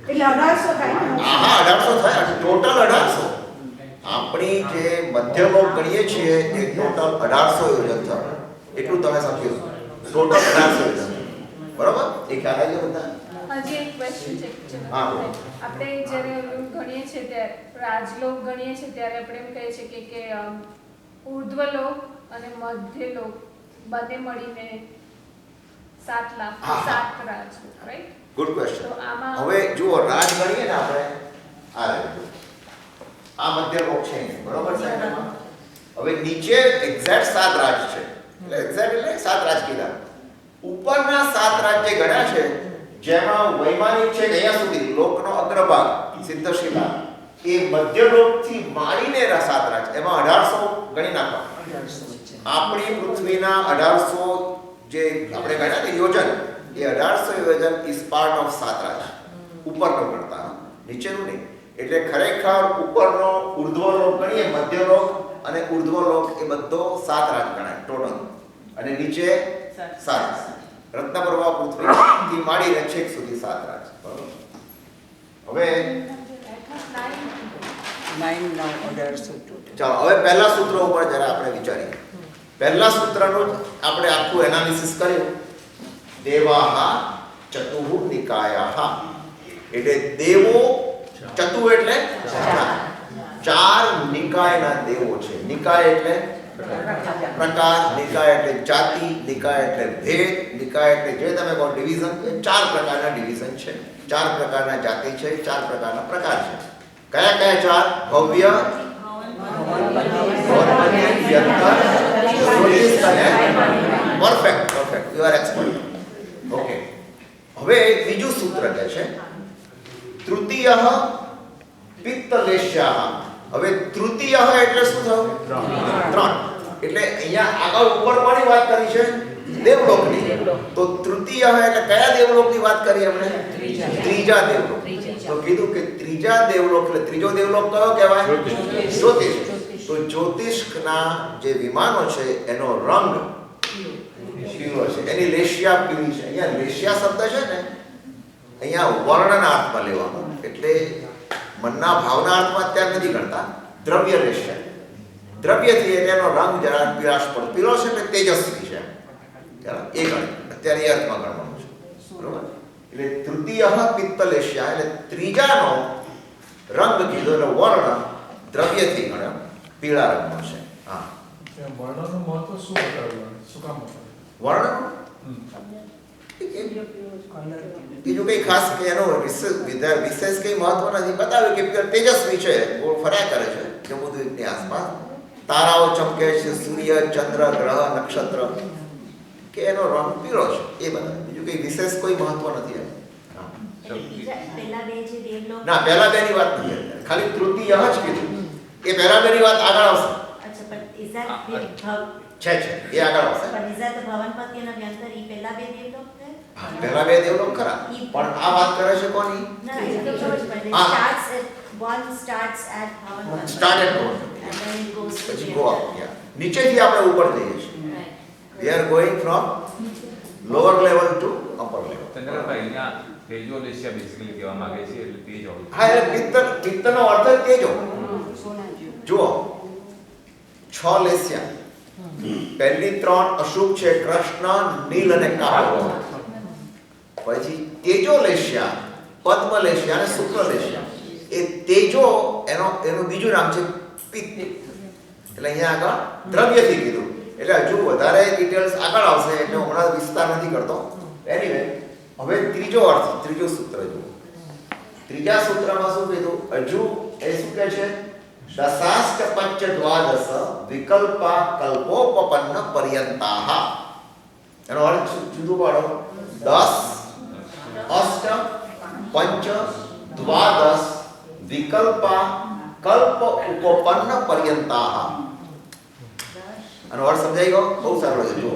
એટલે 1800 થાય ને? હા 1800 થાય. ટોટલ 1800. આપણી જે મધ્યલોક ગણીએ છીએ એ ટોટલ 1800 યોજન થાય. એટલું તમે સમજો. ટોટલ 1800 યોજન. બરાબર? એ ખ્યાલ આવી ગયો બધા? હજી એક ક્વેશ્ચન છે. હા, બોલો. આપણે જ્યારે ગણીએ છીએ ત્યારે રાજલોક ગણીએ છીએ ત્યારે આપણે એમ કહીએ છીએ કે ઉર્ધ્વલોક અને મધ્યલોક બંને મળીને 7 લાખ હા, હા. 7 રાજલોક, રાઈટ? Good question. તો આમાં હવે જુઓ રાજ ગણીએ ને આપણે આ રહ્યું. આ મધ્યલોક છે બરોબર છે. હવે નીચે એક્ઝેક્ટ 7 રાજ છે. એટલે એક્ઝેક્ટ એટલે 7 રાજ કીધા. ઉપરના 7 રાજ જે ગણ્યા છે જેમાં વૈમાનિક છે કે અહીંયા સુધી લોકનો અગ્રભાગ સિદ્ધશિલા એ મધ્યલોકથી માંડીને 7 રાજ એમાં 1800 ગણી નાખો. આપણી પૃથ્વીના 1800 જે આપણે ગણ્યા ને યોજન, એ 1800 યોજન ઇઝ પાર્ટ ઓફ સાતરાજ. ઉપરનો ગણતા, નીચેનું નહીં. એટલે ખરેખર ઉપરનો ઉર્ધ્વલોક ગણીએ, મધ્યલોક અને ઉર્ધ્વલોક એ બધો સાતરાજ ગણાય ટોટલ. અને નીચે સાત. રત્નપ્રભા પૃથ્વીથી માંડીને છેક સુધી સાતરાજ. બરોબર. હવે 9,1800. ચાલો હવે પહેલા સૂત્ર ઉપર જરા આપણે વિચારીએ. પહેલા સૂત્રનું આપણે આખું એનાલિસિસ કર્યું. દેવાહ ચતુઃ નિકાયાઃ. એટલે દેવો ચતુ એટલે ચાર નિકાયના દેવો છે. નિકાય એટલે પ્રકાર, નિકાય એટલે જાતિ, નિકાય એટલે ભેદ, નિકાય એટલે જે તમે કહો ડિવિઝન. એ ચાર પ્રકારના ડિવિઝન છે, ચાર પ્રકારના જાતિ છે, ચાર પ્રકારના પ્રકાર છે. કયા કયા ચાર? ભવ્ય, perfect. Perfect, you are expert. Okay. હવે બીજું સૂત્ર કહે છે તૃતીય પિત્તલેશ્યાહ. હવે તૃતીય એટલે શું થયું? ત્રણ. એટલે અહીંયા આગળ ઉપર કોની વાત કરી છે? દેવલોકની. તો તૃતીય એટલે કયા દેવલોકની વાત કરી આપણે? ત્રીજા દેવલોક. તો કીધું કે ત્રીજા દેવલોક એટલે ત્રીજો દેવલોક કયો કહેવાય? જ્યોતિષ. તો જ્યોતિષના જે વિમાનો છે એનો રંગ પીળો છે, એની લેશિયા પીળી છે. અહીંયા લેશિયા શબ્દ છે ને, અહીંયા વર્ણનાર્થમાં લેવાનો. એટલે મનના ભાવના અર્થમાં અત્યારે નથી ગણતા. દ્રવ્ય લેશિયા, દ્રવ્યથી એનો રંગ જરા પીળાશ પર પીળો છે એટલે તેજસ્વી છે. એ ગણ અત્યારે એ અર્થમાં ગણવાનું છે. બરોબર. એટલે તૃતીય પિત્તલેશ્યા એટલે ત્રીજાનો રંગ કીધો એટલે વર્ણ દ્રવ્યથી ગણ્યો, પીળા રંગનો છે. હા, વર્ણનું મહત્વ શું બતાવ્યું? શું કામ બતાવ્યું? વર્ણ બીજું કઈ ખાસ કે એનો વિશેષ કઈ મહત્વ નથી. બતાવ્યું કે તેજસ્વી છે, ગોળ ફર્યા કરે છે જંબુદ્વીપની આસપાસ, તારાઓ ચમકે છે, સૂર્ય, ચંદ્ર, ગ્રહ, નક્ષત્ર, કે એનો રંગ પીળો છે. એ બતાવ્યું. બીજું કઈ વિશેષ કોઈ મહત્વ નથી. ના, પહેલા બે ની વાત નથી, ખાલી તૃતીય જ કીધું. એ પહેલા બે ની વાત આગળ આવશે. છે એ આગળ આવશે. પહેલા બે દેવલોક ખરા, પણ આ વાત કરે છે કોની? સ્ટાર્ટ એટ Bhavan, પછી ગો અપ. નીચેથી આપણે ઉપર જઈએ છીએ. We are going from lower level to upper level. Chandrabhai અહીંયા તેજો લેશિયા બેસિકલી કહેવા માંગે છે, એટલે તેજ હોવું. હા, એટલે પિત્તનો અર્થ જ તેજો. જુઓ, 6 લેશિયા. પહેલી 3 અશુભ છે, કૃષ્ણ, નીલ અને કાળો. પછી તેજો લેશિયા, પદ્મ લેશિયા અને શુક્લ લેશિયા. એ તેજો એનું બીજું નામ છે પિત્ત. એટલે અહીંયા આગળ દ્રવ્યથી કીધું. એટલે હજુ વધારે ડિટેલ્સ આગળ આવશે, એટલે હમણાં વિસ્તાર નથી કરતો. એનીવે, હવે ત્રીજો અર્થ, ત્રીજો સૂત્ર જુઓ. ત્રીજા સૂત્રમાં શું કીધું? હજુ એ શું કહે છે? દશાષ્ટ પંચ દ્વાદશ વિકલ્પા કલ્પોપપન્ન પર્યંતાહ. એનો અર્થ જુદું પાડો. 10 અષ્ટ પંચ દ્વાદશ વિકલ્પા કલ્પ ઉપપન્ન પર્યંતાહ. આનો અર્થ સમજાઈ ગયો? બહુ સારો છે. જુઓ,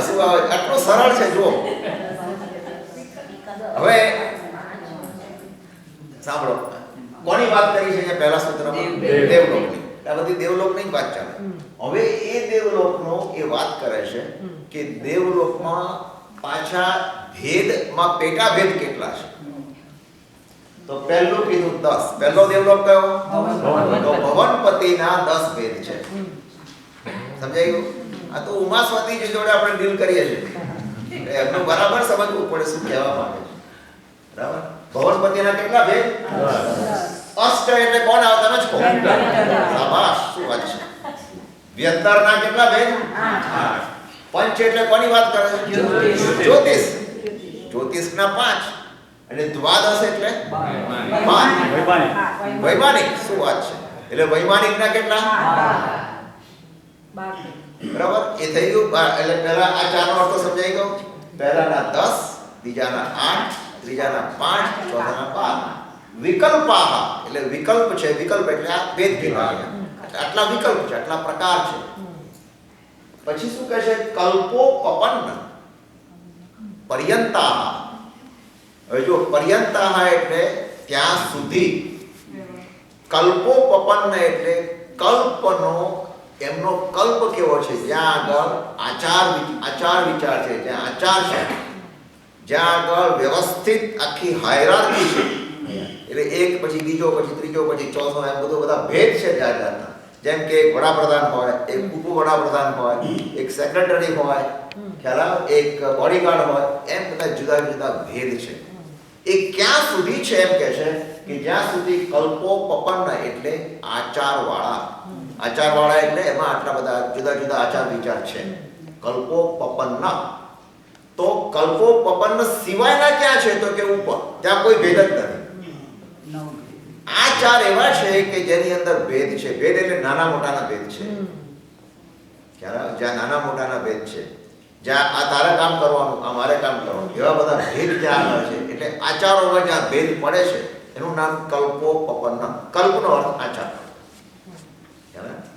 શું આવે? આટલું સરળ છે. જુઓ, હવે સાંભળો, કોની વાત કરી છે પહેલા સૂત્રમાં? દેવલોકની. આ બધી દેવલોકની વાત ચાલે. હવે એ દેવલોકનો એ વાત કરે છે કે દેવલોકમાં પાછા ભેદમાં પેટા ભેદ કેટલા છે. તો પહેલું કીધું 10. પહેલો દેવલોક કયો? તો ભવનપતિના 10 ભેદ છે. સમજાઈ ગયું? આ તો ઉમાસ્વતી જોડે આપણે ડીલ કરીએ છીએ. એમનું બરાબર સમજવું પડે શું કહેવા માંગે છે. બરાબર. ભવનપતિના કેટલા ભેદ? 10. અષ્ટ એટલે કોણ આવતા ન જ કહો. શાબાશ, શું વાત છે. વ્યંતરના કેટલા ભેદ? 8. પંચ એટલે કોની વાત કરે છે? જ્યોતિષ. જ્યોતિષના 5. અને દ્વાદશ એટલે વૈમાનિક. શું વાત છે. એટલે વૈમાનિકના કેટલા? 12. બરાબર. એ થઈ ગયું. એટલે પહેલા આ ચારનો અર્થ સમજાઈ ગયો. પહેલાના 10, બીજાના 8, ત્રીજાના 5, ચોથાના 12. વિકલ્પાહ એટલે વિકલ્પ છે, વિકલ્પ એટલે આ ભેદ કીધા છે. આટલા વિકલ્પ છે, આટલા પ્રકાર છે. પછી શું કહે છે? કલ્પોપપન્ન પર્યંતાહ. હવે જો પર્યંતાહ એટલે ત્યાં સુધી, કલ્પોપપન્ન એટલે કલ્પનો એમનો કલ્પ કેવો છે, જ્યાં આગળ આચાર વિચાર છે, જ્યાં આચાર છે, જ્યાં આગળ વ્યવસ્થિત આખી હાયરાર્કી છે. એટલે એક પછી બીજો પછી ત્રીજો પછી ચોથો એમ બધા ભેદ છે જાત જાતના. જેમ કે એક વડાપ્રધાન હોય, એક ઉપવડાપ્રધાન હોય, એક સેક્રેટરી હોય, ખ્યાલ એક બોડીગાર્ડ હોય, એમ બધા જુદા જુદા ભેદ છે. એ ક્યાં સુધી છે એમ કહે છે કે જ્યાં સુધી કલ્પોપપન્ન એટલે આચારવાળા. આચારવાળા એટલે એમાં આટલા બધા જુદા જુદા આચાર વિચાર છે. કલ્પોપપન્ન. તો કલ્પોપપન્ન સિવાયના ક્યાં છે? તો કે ઉપર, ત્યાં કોઈ ભેદ જ નથી. આ ચાર એવા છે કે જેની અંદર ભેદ છે. ભેદ એટલે નાના મોટાના ભેદ છે. જ્યાં નાના મોટાના ભેદ છે, જ્યાં આ તારે કામ કરવાનું, આ મારે કામ કરવાનું, એવા બધા ભેદ જ્યાં આગળ છે. એટલે આચારોમાં જ્યાં ભેદ પડે છે એનું નામ કલ્પોપપન્ન. કલ્પનો અર્થ આચાર,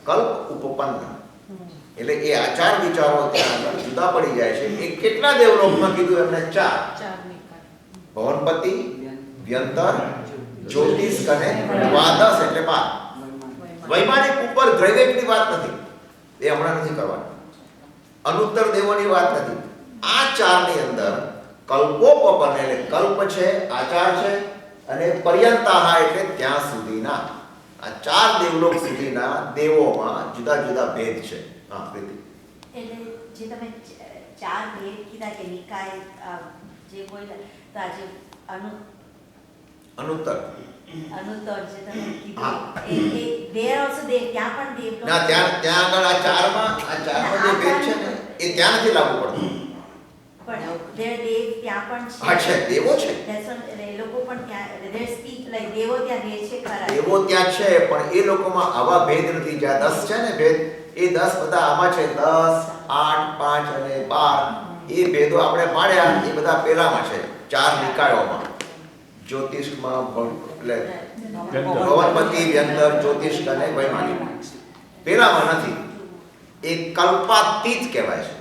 કલ્પ ઉપપન્ન એટલે એ આચાર વિચારો ત્યાં આગળ જુદા પડી જાય છે. એ કેટલા દેવલોકમાં કીધું એમને? 4. ભવનપતિ, વ્યંતર, જ્યોતિષ અને દ્વાદશ એટલે 12. વૈમાનિક ઉપર દ્રૈવેકની વાત નથી, એ હમણાં નથી કરવાની. અનુત્તર દેવોની વાત નથી. આ 4 ની અંદર કલ્પોપપન્ન એટલે કલ્પ છે, આચાર છે, અને પર્યંતાહ એટલે ત્યાં સુધીના. આ 4 દેવલોક સુધીના દેવોમાં જુદા જુદા ભેદ છે. હા, પ્રીતિ. એટલે જે તમે 4 ભેદ કીધા કે નિકાય જે કોઈ તો આજે અનુત્તર જે તમે કીધું એ there also they ત્યાં પણ દેવ ના, ત્યાં આગળ આ 4માં જે ભેદ છે ને એ ત્યાં નથી લાગુ પડતું. પણ there દેવ ત્યાં પણ છે. હા છે, દેવો છે. એ લોકો પણ ત્યાં they speak like દેવો ત્યાં રહે છે ખરા. દેવો ત્યાં છે પણ એ લોકોમાં આવા ભેદ નથી. જ્યાં 10 છે ને ભેદ, એ 10 બધા આમાં છે. 10, 8, 5 અને 12 એ ભેદો આપણે પાડ્યા એ બધા પેલામાં છે. 4 નિકાયોમાં, જ્યોતિષમાં એટલે ભવનપતિ, વ્યંતર, જ્યોતિષ અને વૈમાનિક. પેલામાં નથી. એ કલ્પાતીત કહેવાય છે.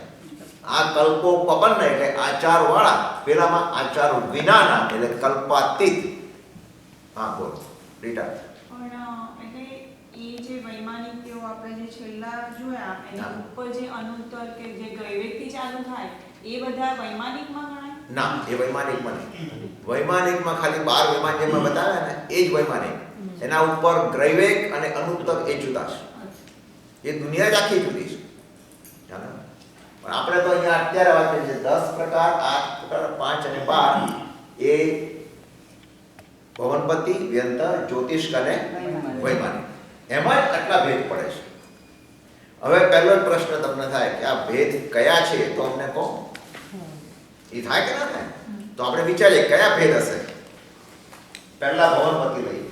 આ કલ્પોપપન્ન એટલે આચાર વાળા, પેલામાં આચાર વિનાના એટલે કલ્પાતીત. હા, બોલ રીટા. પણ એટલે એ જે વૈમાનિક તેઓ આપણે જે છેલ્લા જોયા એના ઉપર જે અનુત્તર કે જે ગ્રૈવેકથી ચાલુ થાય એ બધા વૈમાનિકમાં ગણાય? ના, એ વૈમાનિકમાં નહીં. વૈમાનિકમાં ખાલી 12 વૈમાન જેમાં બતાવ્યા ને એ જ વૈમાનિક. એના ઉપર ગ્રૈવેક અને અનુત્તર એ જુદા છે. એ દુનિયા જ આખી જુદી છે. ચાલો, પણ આપણે તો અહીંયા અત્યારે વાત કરીએ છીએ 10 પ્રકાર, 8 પ્રકાર, 5 અને 12 એ ભવનપતિ, વ્યંતર, જ્યોતિષ અને વૈમાનિક. એમાં જ આટલા ભેદ પડે છે. હવે પહેલો જ પ્રશ્ન તમને થાય કે આ ભેદ કયા છે તો અમને કહો. એ થાય કે ના થાય? તો આપણે વિચારીએ કયા ભેદ હશે. પહેલા ભવનપતિ લઈએ.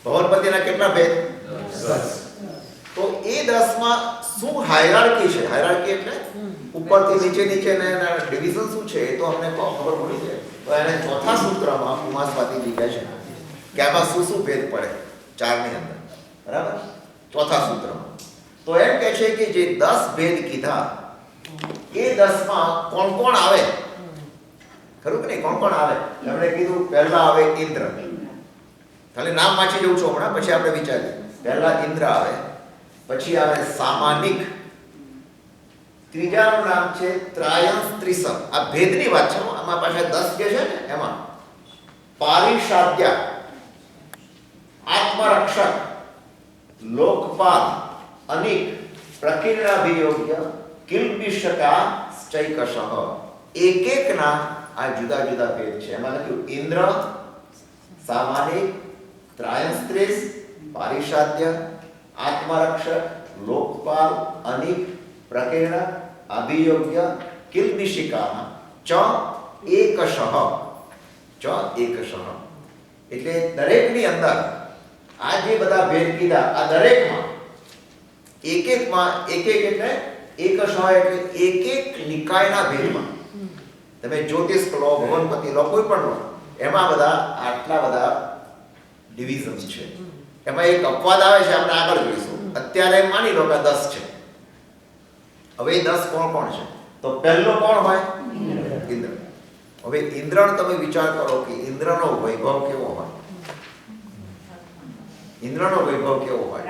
ભવનપતિના કેટલા ભેદ? 10. તો એ 10માં શું હાયરાર્કી છે? હાયરાર્કી એટલે ઉપરથી નીચે નીચે ને ડિવિઝન શું છે એ તો અમને ખબર પડી જાય. તો એને ચોથા સૂત્રમાં ઉમાસ્વાતીજી કહે છે કે આમાં શું શું ભેદ પડે 4 ની અંદર. બરાબર? ચોથા સૂત્રમાં તો એમ કહે છે કે જે 10 ભેદ કીધા એ 10માં કોણ કોણ આવે? ખરું કે નહીં? કોણ કોણ આવે? એમણે કીધું પહેલા આવે ઇન્દ્ર. ખાલી નામ વાંચી જઉં છું હમણાં, પછી આપણે વિચારીએ. પહેલા ઇન્દ્ર આવે, પછી આવે સામાનિક, ત્રીજાનું નામ છે ત્રાયંસ ત્રિસમ. આ ભેદની વાત છે. આમાં પાછા 10 કે છે ને એમાં પારિષાદ્ય, આત્મરક્ષક, લોકપાલ, અનિક, પ્રકીર્ણાભિયોગ્ય, કિલ્બિષકા, ચૈકશઃ. એક એકના આ જુદા જુદા ભેદ છે. એમાં લખ્યું ઇન્દ્ર, સામાનિક, ત્રાયંસ્ત્રીસ, પારિષાદ્ય, આત્મરક્ષક, લોકપાલ, અનિક, પ્રકીર્ણ, અભિયોગ્ય, કિલ્બિષિકા, ચ એકશઃ. ચ એકશઃ એટલે દરેકની અંદર આ જે બધા ભેદ કીધા આ દરેકમાં એક એકમાં એક એક એટલે એકશઃ એટલે એક એક નિકાયના ભેદમાં. તમે જ્યોતિષ લો, ભવનપતિ લો, કોઈ પણ લો, એમાં બધા આટલા બધા ડિવિઝન્સ છે. એમાં એક અપવાદ આવે છે, આપણે આગળ જોઈશું. અત્યારે માની લો કે 10 છે. હવે એ 10 કોણ કોણ છે? તો પહેલો કોણ હોય? ઇન્દ્ર. હવે ઇન્દ્રનો તમે વિચાર કરો કે ઇન્દ્રનો વૈભવ કેવો હોય? ઇન્દ્રનો વૈભવ કેવો હોય?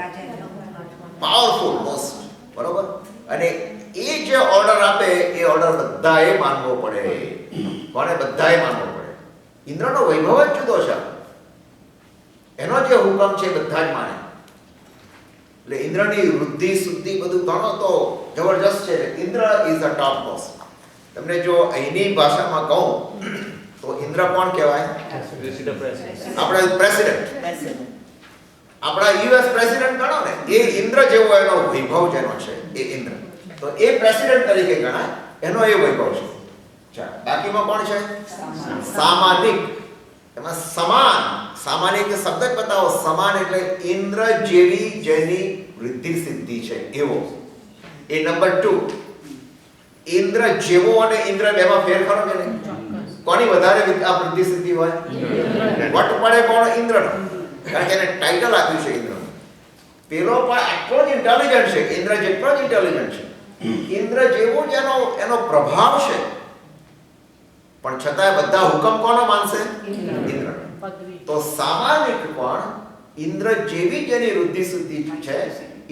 પાવરફુલ મોસ્ટ, બરોબર. અને એ જે ઓર્ડર આપે એ ઓર્ડર બધાએ માનવો પડે. કોને? બધાએ માનવો પડે. ઇન્દ્રનો વૈભવ જ જુદો છે. એનો જે હુકમ છે બધા જ માને. એટલે ઇન્દ્રની વૃદ્ધિ શુદ્ધિ બધું ગણો તો જબરજસ્ત છે. Indra is a top boss. તમને જો અહીંની ભાષામાં કહું તો ઇન્દ્ર કોણ કહેવાય? આપણે પ્રેસિડેન્ટ. આપણા યુએસ પ્રેસિડેન્ટ ગણો ને, એ ઇન્દ્ર જેવો એનો વૈભવ જેનો છે એ ઇન્દ્ર. તો એ પ્રેસિડેન્ટ તરીકે ગણાય, એનો એ વૈભવ છે. ચાલો, બાકીમાં કોણ છે? સામાનિક. એમાં સમાન, સામાનિક શબ્દ જ બતાવો. સમાન એટલે ઇન્દ્ર જેવી જેની વૃદ્ધિ સિદ્ધિ છે એવો. એ નંબર 2. ઇન્દ્ર જેવો અને ઇન્દ્ર બેમાં ફેર ખરો કે નહીં? કોની વધારે આ વૃદ્ધિ સિદ્ધિ હોય? વટ પડે કોણ? ઇન્દ્રનો. કારણ કે એને ટાઇટલ આપ્યું છે ઇન્દ્ર. પેલો પણ આટલો જ ઇન્ટેલિજન્ટ છે, ઇન્દ્ર જેટલો જ ઇન્ટેલિજન્ટ છે. ઇન્દ્ર જેવો જ એનો પ્રભાવ છે, પણ છતાંય બધા હુકમ કોનો માનશે? ઇન્દ્ર. તો સામાનિક પણ ઇન્દ્ર જેવી જેની વૃદ્ધિ શુદ્ધિ છે,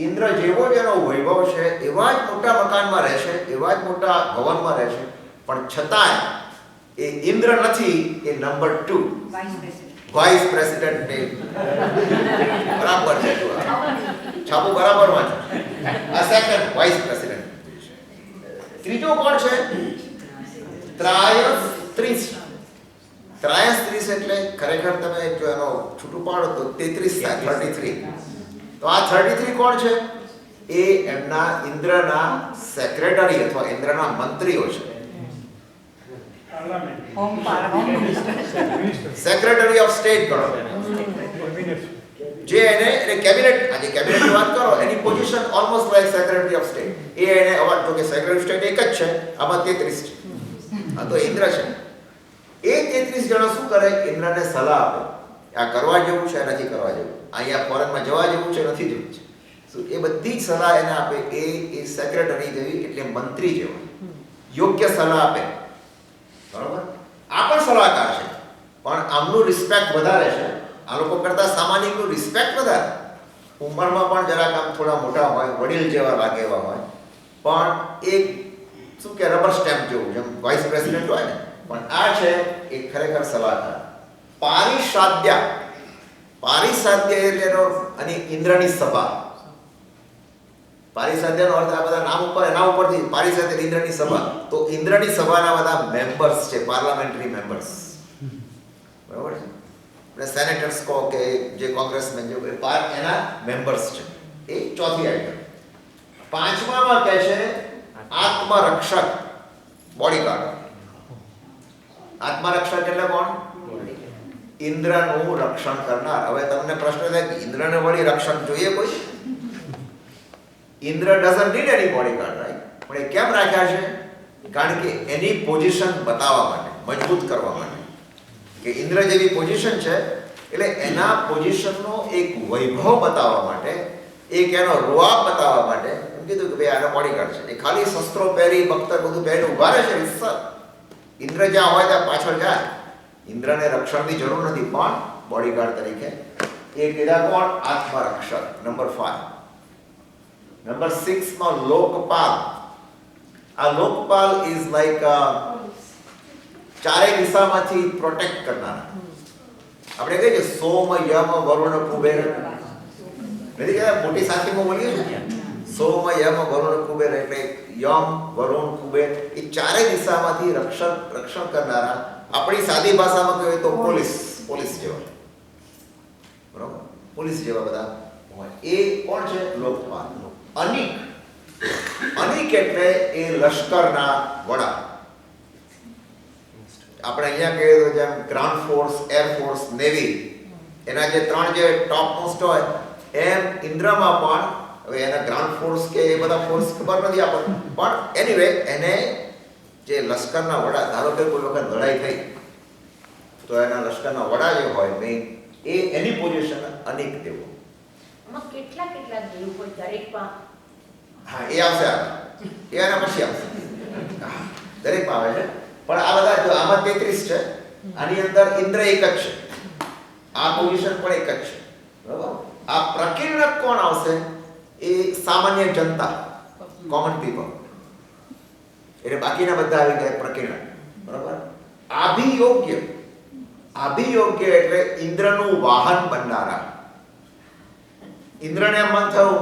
ઇન્દ્ર જેવો જેનો વૈભવ છે, એવા જ મોટા મકાનમાં રહેશે, એવા જ મોટા ભવનમાં રહેશે, પણ છતાંય એ ઇન્દ્ર નથી. એ નંબર 2 વાઇસ પ્રેસિડેન્ટ ને બરાબર છે. છાપું બરાબર માં છે. આ સેકન્ડ વાઇસ પ્રેસિડેન્ટ. ત્રીજો કોણ છે? ત્રાયસ્ત્રીસ. ત્રાયસ્ત્રીસ એટલે ખરેખર તમે જો એનો છૂટું પાડો તો 33 થાય, 33. તો આ 33 કોણ છે? એ એમના ઇન્દ્રના સેક્રેટરી અથવા ઇન્દ્રના મંત્રીઓ છે. સેક્રેટરી ઓફ સ્ટેટ કરો, જે એને કેબિનેટ, આજે કેબિનેટની વાત કરો, એની position almost like secretary of state. એ એને અવાજ તો કે સેક્રેટરી ઓફ સ્ટેટ એક જ છે, આમાં 33 છે. આ તો ઇન્દ્ર છે. એ 33 જણા શું કરે? ઇન્દ્રને સલાહ આપે. આ કરવા જેવું છે, નથી કરવા જેવું, અહીંયા ફોરેનમાં જવા જેવું છે, નથી જવું છે. શું એ બધી જ સલાહ એને આપે. એ સેક્રેટરી જેવી એટલે મંત્રી જેવા યોગ્ય સલાહ આપે. બરોબર. આ પણ સલાહકાર છે, પણ આમનું રિસ્પેક્ટ વધારે છે. આ લોકો કરતા સામાનિકનું રિસ્પેક્ટ વધારે. ઉંમરમાં પણ જરાક આમ થોડા મોટા હોય, વડીલ જેવા લાગે એવા હોય, પણ એક શું કે રબર સ્ટેમ્પ જેવું, જેમ વાઇસ પ્રેસિડેન્ટ હોય ને, પણ આ છે એ ખરેખર સલાહકાર. પારિષાદ્ય. પારિષાદ્ય એટલે એનો અને ઇન્દ્રની સભા. પારિષાદ્યનો અર્થ આ બધા નામ ઉપર એના ઉપરથી પારિષાદ્ય ઇન્દ્રની સભા. તો ઇન્દ્રની સભાના બધા મેમ્બર્સ છે, પાર્લામેન્ટરી મેમ્બર્સ. બરાબર છે. એટલે સેનેટર્સ કહો કે જે કોંગ્રેસમેન જે એના મેમ્બર્સ છે. એ ચોથી આઈટમ. પાંચમામાં કહે છે આત્મરક્ષક, બોડીગાર્ડ. આત્મરક્ષક એટલે કોણ? ઇન્દ્રનું રક્ષણ કરનાર. હવે તમને પ્રશ્ન થાય કે ઇન્દ્રને વળી રક્ષણ જોઈએ કોઈ? Indra doesn't need any bodyguard, right? પણ એ કેમ રાખ્યા છે? કારણ કે એની પોઝિશન બતાવવા માટે, મજબૂત કરવા માટે. કે ઇન્દ્ર જેવી પોઝિશન છે એટલે એના પોઝિશનનો એક વૈભવ બતાવવા માટે, એક એનો રૂઆબ બતાવવા માટે એમ કીધું કે ભાઈ આનો બોડીગાર્ડ છે. એ ખાલી શસ્ત્રો પહેરી, બખ્તર બધું પહેરીને ઉભા રહે છે. ઇન્દ્ર જ્યાં હોય ત્યાં પાછળ જાય. ઇન્દ્રને રક્ષણની જરૂર નથી, પણ બોડીગાર્ડ તરીકે એ કીધા કોણ? આત્મરક્ષક. નંબર 5. નંબર 6 માં લોકપાલ. આ લોકપાલ ઇઝ લાઈક ચારે દિશામાંથી પ્રોટેક્ટ કરનાર. આપણે કહીએ છીએ સોમ યમ વરુણ કુબેર. નથી કહેતા મોટી સાખીમાં બોલીએ છીએ સોમ યમ વરુણ કુબેર. એટલે યમ વરુણ કુબેર એ ચારે દિશામાંથી રક્ષણ કરનારા. આપણી સાદી ભાષામાં કહીએ તો પોલીસ જેવા. બરોબર. પોલીસ જેવા બધા હોય. એ કોણ છે? લોકપાલ. અનિક. અનિક એટલે એ લશ્કરના વડા. આપણે અહીંયા કહીએ તો જેમ ગ્રાઉન્ડ ફોર્સ, એરફોર્સ, નેવી, એના જે 3 જે ટોપ મોસ્ટ હોય, એમ ઇન્દ્રમાં પણ હવે એના ગ્રાઉન્ડ ફોર્સ કે એ બધા ફોર્સ ખબર નથી આપણને, પણ એનીવે એને જે લશ્કરના વડા, ધારો કે કોઈ વખત લડાઈ થઈ તો એના લશ્કરના વડા જે હોય મેઇન એ એની પોઝિશન અનેક દેવો. આમાં કેટલા કેટલા દેવ હોય દરેકમાં? હા એ આવશે આગળ, એ આના પછી આવશે. હા, દરેકમાં આવે છે પણ આ બધા જો આમાં 33 છે, આની અંદર ઇન્દ્ર એક જ છે, આ પોઝિશન પણ એક જ છે. બરાબર. આ પ્રકીર્ણક કોણ આવશે? એ સામાન્ય જનતા, કોમન પીપલ. એટલે બાકીના બધા આવી ગયા પ્રકીર્ણક. બરાબર. આભિયોગ્ય, આભિયોગ્ય એટલે ઇન્દ્રનું વાહન બનનારા. ઇન્દ્રને મન થયું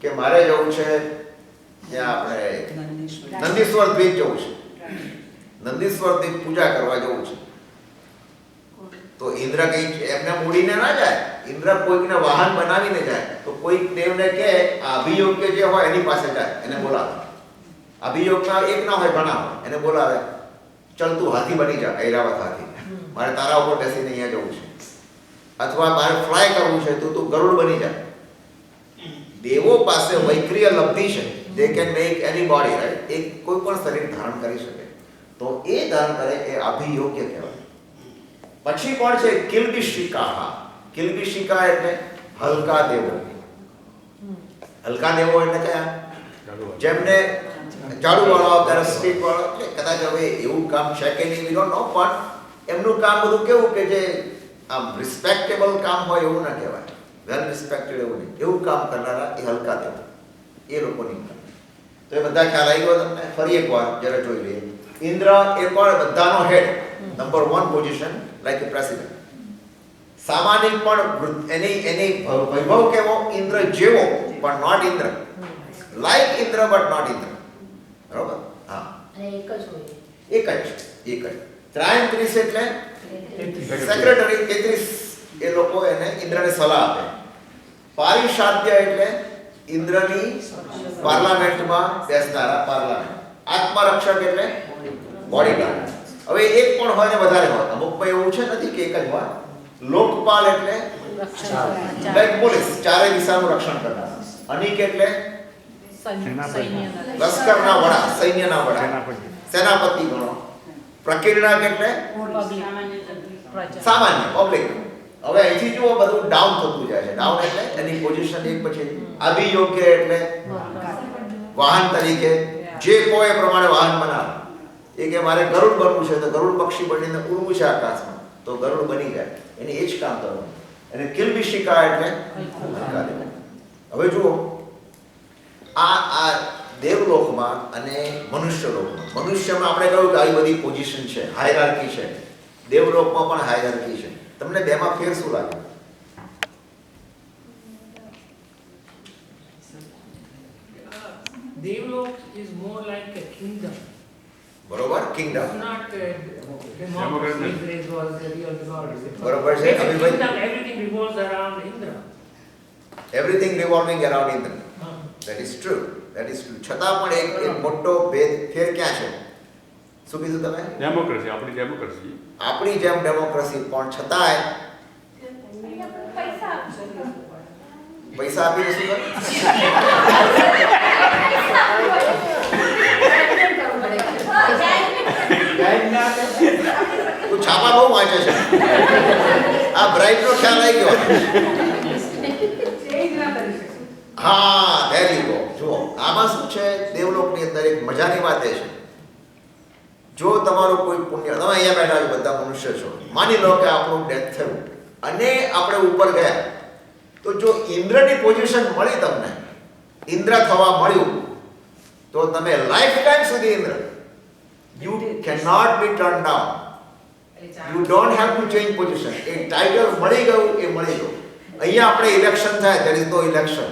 કે મારે જવું છે ત્યાં આપણે નંદીશ્વર દ્વીપ જવું છે, નંદીશ્વર દ્વીપ પૂજા કરવા જવું છે. તો ઇન્દ્ર કઈ એમને મૂડીને ના જાય, ઇન્દ્ર કોઈકને વાહન બનાવીને જાય. તો કોઈક દેવને કે આ અભિયોગ્ય જે હોય એની પાસે જાય, એને બોલાવે. અભિયોગમાં એક ના હોય, ઘણા હોય, એને બોલાવે. ચલ તું હાથી બની જા, ઐરાવત હાથી, મારે તારા ઉપર બેસીને અહીંયા જવું છે. અથવા મારે ફ્લાય કરવું છે તો તું ગરુડ બની જા. દેવો પાસે વૈક્રિય લબ્ધિ છે, they can make any body, right. એક કોઈ પણ શરીર ધારણ કરી શકે. તો એ ધારણ કરે એ અભિયોગ્ય કહેવાય. પછી કોણ છે? કિલ્બિષિકા. કિલ્બિષિકા એટલે હલકા દેવો. હલકા દેવો એટલે કયા? જેમને ઝાડુ વાળો, સ્પીડ વાળો, એટલે કદાચ હવે એવું કામ છે કે નહીં, વી ડોન્ટ નો, પણ એમનું કામ બધું કેવું કે જે આમ રિસ્પેક્ટેબલ કામ હોય એવું ના કહેવાય, વેલ રિસ્પેક્ટેડ એવું નહીં. એવું કામ કરનારા એ હલકા દેવો, એ લોકોની કામ. તો એ બધા ખ્યાલ આવી ગયો તમને? ફરી એકવાર જરા જોઈ લઈએ. ઇન્દ્ર એ કોણ? બધાનો head, number 1 position, like a president. સામાન્ય પણ એની વૈભવ કેવો? ઇન્દ્ર જેવો પણ not Indra, like Indra but not Indra. બરોબર. હા, અને એક જ હોય. એક જ. 33 એટલે સેક્રેટરી. 33 એ લોકો એને ઇન્દ્રને સલાહ આપે. પારિષાદ્ય એટલે ઇન્દ્રની પાર્લામેન્ટમાં બેસનારા, પાર્લામેન્ટ. આત્મરક્ષક એટલે બોડીગાર્ડ. હવે એક પણ હોય ને વધારે હોય, અમુકમાં એવું છે નથી કે એક જ હોય. લોકપાલ એટલે લાઈક પોલીસ, ચારે દિશાનું રક્ષણ કરનાર. અનિક એટલે લશ્કરના વડા, સૈન્યના વડા, સેનાપતિ ગણો. પ્રકીર્ણક એટલે સામાન્ય પબ્લિક. હવે અહીંથી જુઓ બધું ડાઉન થતું જાય છે. ડાઉન એટલે એની પોઝિશન એક પછી. અભિયોગ્ય એટલે વાહન તરીકે જે કોઈ પ્રમાણે વાહન બનાવે. એ કે મારે ગરુડ બનવું છે તો ગરુડ પક્ષી બનીને ઉડવું છે આકાશમાં, તો ગરુડ બની જાય. એને એ જ કામ કરવાનું. અને કિલ્બિષિકા એટલે હવે જુઓ આ દેવલોકમાં અને મનુષ્યલોકમાં. મનુષ્યમાં આપણે કહ્યું કે આવી બધી પોઝિશન છે, હાયરાર્કી છે. દેવલોકમાં પણ હાયરાર્કી છે. તમને બેમાં ફેર શું લાગે? Devlok is more like a kingdom. બરોબર, Kingdom. It's not democracy. It was the real God. બરોબર છે અભિભાઈ. Everything revolves around Indra. Everything revolving around Indra. That is true. That is true. છતાં પણ એક મોટો ભેદ ફેર ક્યાં છે? શું કીધું તમે? ડેમોક્રેસી, આપણી ડેમોક્રેસી. આપણી જેમ ડેમોક્રેસી, પણ છતાંય પૈસા આપીને શું કરે? તું છાપા બહુ વાંચે છે. આ બ્રાઇટનો ખ્યાલ આવી ગયો. હા, there you go. જુઓ આમાં શું છે, દેવલોકની અંદર એક મજાની વાત એ છે, જો તમારું કોઈ પુણ્ય, તમે અહીંયા બેઠા છો બધા મનુષ્ય છો, માની લો કે આપણું ડેથ થયું અને આપણે ઉપર ગયા, તો જો ઇન્દ્રની પોઝિશન મળી તમને, ઇન્દ્ર થવા મળ્યું, તો તમે લાઈફ ટાઈમ સુધી Indra. You cannot be turned down. You don't have to change position. A title મળી ગયું એ મળી ગયું. અહીંયા આપણે ઇલેક્શન થાય, there is no election.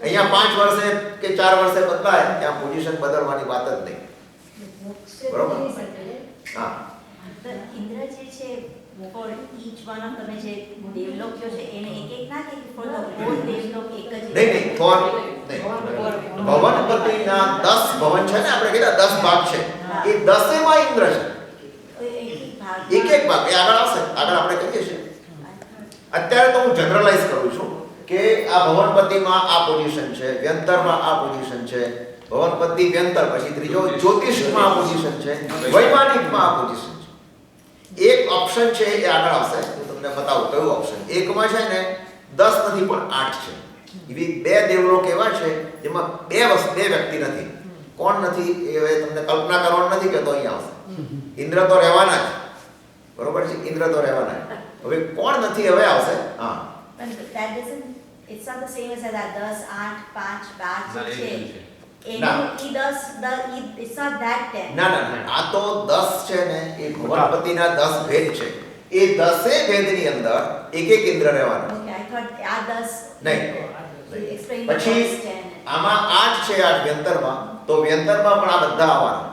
અહીંયા 5 વર્ષે કે 4 વર્ષે બદલાય, ત્યાં પોઝિશન બદલવાની વાત જ નહીં. બરોબર? હા. ઇન્દ્ર જે છે for each one of તમે જે દેવલોક જો છે એને એક એક ના કે for the whole દેવલોક એક જ? નહીં, for નહીં. ભવનપતિના 10 ભવન છે ને, આપણે કીધા 10 ભાગ છે, એ 10એમાં ઇન્દ્ર છે. એક એક ભાગ એ આગળ આવશે, આગળ આપણે કહીએ છીએ. અત્યારે તો હું જનરલાઇઝ કરું છું કે આ ભવનપતિમાં આ પોઝિશન છે, વ્યંતરમાં આ પોઝિશન છે, ભવનપતિ વ્યંતર, પછી ત્રીજો જ્યોતિષમાં આ પોઝિશન છે, વૈમાનિકમાં આ પોઝિશન છે. એક ઓપ્શન છે એ આગળ આવશે, હું તમને બતાવું કયું ઓપ્શન. એકમાં છે ને 10 નથી પણ 8 છે. એવી બે દેવલોક એવા છે જેમાં બે વ્યક્તિ નથી. કોણ નથી એ હવે તમને કલ્પના કરવાનું નથી કે તો અહીંયા આવશે. ઇન્દ્ર તો રહેવાના જ, બરોબર છે, ઇન્દ્ર તો રહેવાના જ. હવે કોણ નથી હવે આવશે. હા, But that doesn't, it's not the same as that 10, 8, 5, 12 છે. It's not that 10. ના, આ તો 10 છે ને એ ભગવનપતિના 10 ભેદ છે. એ 10 ભેદની અંદર એક ઇન્દ્ર રહેવાના. Okay, I thought આ 10 નહીં. explain the પછી first 10. આમાં 8 છે આ વ્યંતરમાં, તો વ્યંતરમાં પણ આ બધા આવવાના.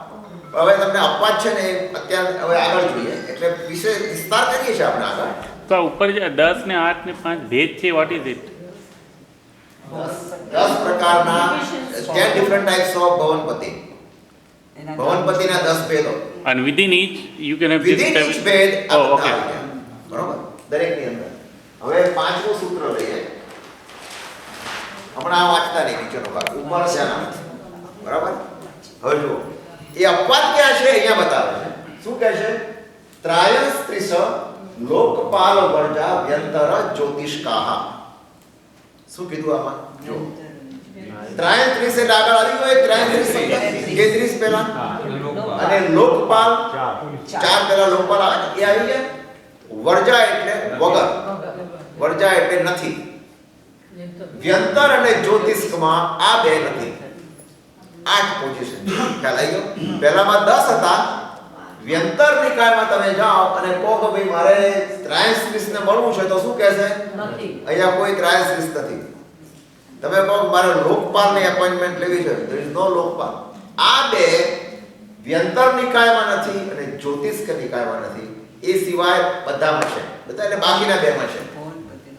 હવે તમને અપવાદ છે ને અત્યારે હવે આગળ જોઈએ એટલે વિશે વિસ્તાર કરીએ છીએ આપણે આગળ. તો આ ઉપર જે 10 ને 8 ને 5 ભેદ છે, વોટ ઇઝ ઇટ? 10 પ્રકારના 10 ડિફરન્ટ ટાઇપ્સ ઓફ ભવનપતિ. ભવનપતિના 10 ભેદો. And within each you can have Within this each ભેદ આ Oh, બધા okay. આવી ગયા. બરોબર, દરેકની અંદર. હવે પાંચમું સૂત્ર લઈએ. હમણાં આ વાંચતા નહીં નીચેનો ભાગ, ઉપર ધ્યાન આપો. બરાબર, હવે જુઓ એ અપવાદ ક્યાં છે અહીંયા બતાવે છે. શું કહે છે? ત્રાયસ ત્રિશ લોકપાલ વર્જા વ્યંતર જ્યોતિષ્કાહ. શું કીધું આમાં? જો ત્રાયસ ત્રિશ એટલે આગળ આવી ગયો. ત્રાયસ ત્રિશ કે 30 પહેલા અને લોકપાલ 4 પહેલા લોકપાલ આવે એ આવી ગયા. વર્જા એટલે વગર, વર્જા એટલે નથી. વ્યંતર અને જ્યોતિષ્કમાં આ બે નથી. 8 પોઝિશન. ખ્યાલ આવી ગયો? પહેલામાં 10 હતા. વ્યંતર નિકાયમાં તમે જાઓ અને કહો કે ભાઈ મારે ત્રાયસ ને મળવું છે તો શું કહેશે? અહીંયા કોઈ ત્રાયસ નથી. તમે કહો મારે લોકપાલની એપોઇન્ટમેન્ટ લેવી છે, there is no લોકપાલ. આ બે વ્યંતર નિકાયમાં નથી અને જ્યોતિષ્ક નિકાયમાં નથી. એ સિવાય બધામાં છે. બધા એટલે બાકીના બેમાં છે.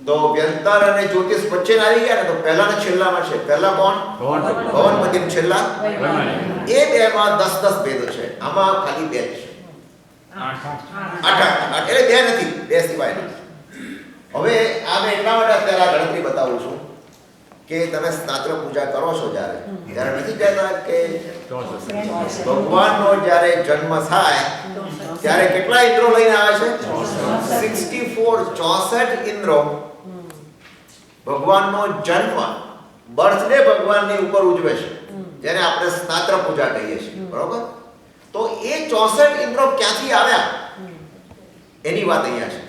તો વ્યંતર અને જ્યોતિષ વચ્ચે આવી ગયા ને તો પહેલા ને છેલ્લામાં છે. પહેલા કોણ? ભવનપતિ. છેલ્લા એ બેમાં 10 ભેદો છે. આમાં ખાલી 2 છે. 8 એટલે 2 નથી, 2 સિવાય. હવે આ મેં એટલા માટે અત્યારે આ ગણતરી બતાવું છું કે તમે સ્નાત્ર પૂજા કરો છો ત્યારે નથી કહેતા કે ભગવાનનો જ્યારે જન્મ થાય ત્યારે કેટલા ઇન્દ્રો લઈને આવે છે? 64 ઇન્દ્રો ભગવાનનો જન્મ, બર્થડે ભગવાનની ઉપર ઉજવે છે, જેને આપણે સ્નાત્ર પૂજા કહીએ છીએ. બરોબર, તો એ 64 ઇન્દ્રો ક્યાંથી આવ્યા એની વાત અહીંયા છે.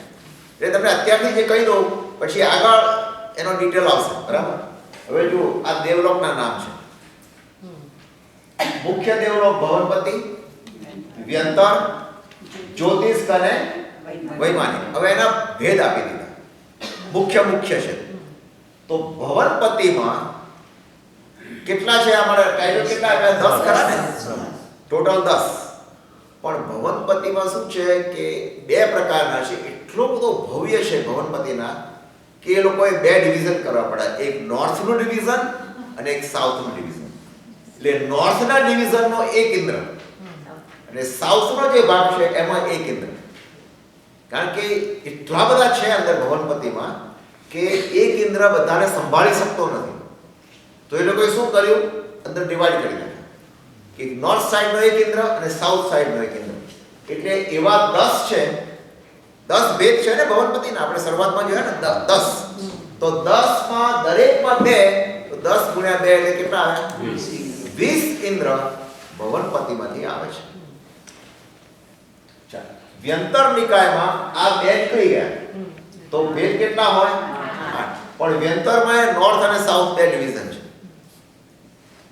એટલે તમને અત્યારથી જે કહી દઉં પછી આગળ એનો ડિટેલ આવશે. બરાબર, હવે જો આ દેવલોકના નામ છે. મુખ્ય દેવલોક ભવનપતિ, વ્યંતર, જ્યોતિષ્ક અને વૈમાનિક. હવે એના ભેદ આપી દીધા. મુખ્ય છે. તો ભવનપતિમાં કેટલા છે? અમારે ટાઈટલ કેટલા આપ્યા? 10 ખરા ને? ટોટલ 10. પણ ભવનપતિમાં શું છે કે બે પ્રકારના છે. એટલો બધો ભવ્ય છે ભવનપતિના કે એ લોકોએ 2 ડિવિઝન કરવા પડ્યા. એક નોર્થનું ડિવિઝન અને એક સાઉથનું ડિવિઝન. એટલે નોર્થના ડિવિઝનનો એક ઇન્દ્ર અને સાઉથનો જે ભાગ છે એમાં એક ઇન્દ્ર. કારણ કે એટલા બધા છે અંદર ભવનપતિમાં કે એક ઇન્દ્ર બધાને સંભાળી શકતો નથી. તો એ લોકોએ શું કર્યું? અંદર ડિવાઈડ કરી નાખ્યા કે નોર્થ સાઈડનો એક ઇન્દ્ર અને સાઉથ સાઈડનો એક ઇન્દ્ર. એટલે એવા 10 છે. 10 ભેદ છે ને ભવનપતિના. આપણે શરૂઆતમાં જોયા ને 10. તો 10 માં દરેકમાં 2, તો 10 ગુણ્યા 2 એટલે કેટલા આવે? 20 ઇન્દ્ર ભવનપતિમાંથી આવે છે. ચાલો, વ્યંતર નિકાયમાં આ 2 નીકળી ગયા તો ભેદ કેટલા હોય? 8. પણ વ્યંતરમાં નોર્થ અને સાઉથ 2 ડિવિઝન છે.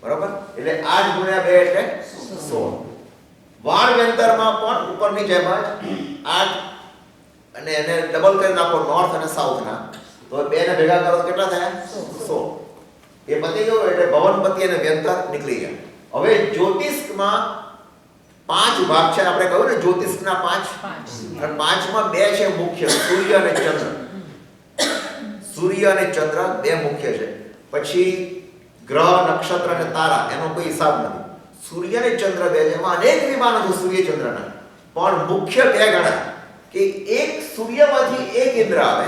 બરાબર, એટલે 8 ગુણ્યા 2 એટલે 16. વાણ વ્યંતરમાં પણ ઉપરની જેમ જ 8 અને એને ડબલ કરી નાખો નોર્થ અને સાઉથના, તો 2 ને ભેગા કરો તો કેટલા થયા? 16. એ પતી ગયું. એટલે ભવનપતિ અને વ્યંતર નીકળી ગયા. હવે જ્યોતિષ્કમાં 5 ભાગ છે. આપણે કહ્યું ને જ્યોતિષ્કના 5, અને 5માં 2 છે મુખ્ય, સૂર્ય અને ચંદ્ર. સૂર્ય અને ચંદ્ર 2 મુખ્ય છે. પછી ગ્રહ, નક્ષત્ર અને તારા એનો કોઈ હિસાબ નથી. સૂર્ય અને ચંદ્ર 2 છે. એમાં અનેક વિમાનો છે સૂર્ય ચંદ્રના, પણ મુખ્ય 2 ગણાય કે એક સૂર્યમાંથી એક ઇન્દ્ર આવે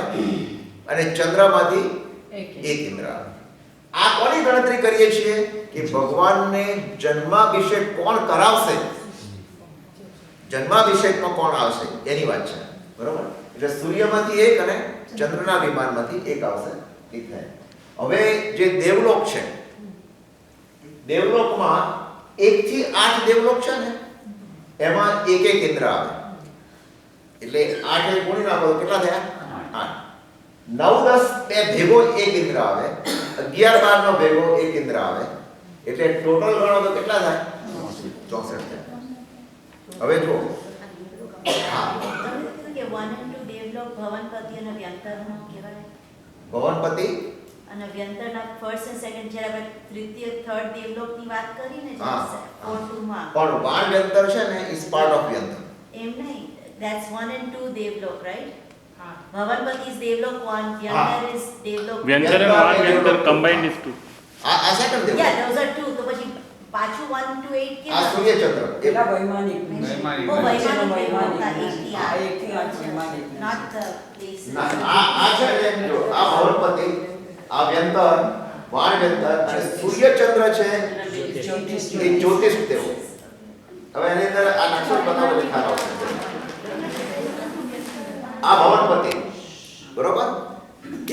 અને ચંદ્રમાંથી એક ઇન્દ્ર આવે. આ કોની ગણતરી કરીએ છીએ કે ભગવાનને જન્માભિષેક કોણ કરાવશે? જન્માભિષેકમાં કોણ આવશે એની વાત છે, બરોબર? એટલે સૂર્યમાંથી એક અને ચંદ્રના વિમાનમાંથી એક આવશે એ થાય. હવે જે દેવલોક છે, દેવલોકમાં 1 થી 8 દેવલોક છે ને, એમાં એક એક ઇન્દ્ર આવે. એટલે 8 એ ગુણી નાખો તો કેટલા થયા? 8. 9 10 બે ભેગો એક ઇન્દ્ર આવે, 11 12 નો ભેગો એક ઇન્દ્ર આવે, એટલે ટોટલ ગણો તો કેટલા થાય? 64 થાય. હવે જો હા, કે 1 and 2 દેવલોક ભવનપતિ અને વ્યંતરનો કહેવાય. ભવનપતિ અને વ્યંતરના ફર્સ્ટ એન્ડ સેકન્ડ જ્યારે આપણે તૃતીય થર્ડ દેવલોકની વાત કરીને હા, ફોર્થમાં પણ વાણ વ્યંતર છે ને ઇઝ પાર્ટ ઓફ વ્યંતર. એમ નહીં, that's 1 and 2 દેવલોક, right? હા. ભવનપતિ is દેવલોક 1, વ્યંતર is દેવલોક 2. Vyantara and Van Vyantar combined is 2. આ second Dev. Yeah, those are 2. તો પછી પાછું 1 to 8 આ સૂર્ય ચંદ્ર પેલા વૈમાનિક ઓ વૈમાનિક દેવલોક હતા, 1 થી 8. 1 થી 8 વૈમાનિક. Not the places. ના આ છે ને જો આ ભવનપતિ, આ વ્યંતર, વાણ વ્યંતર અને સૂર્ય ચંદ્ર છે એ જ્યોતિષ દેવ. હવે એની અંદર આ નકશો બતાવો એટલે ખ્યાલ આવશે. આ ભવનપતિ, બરોબર?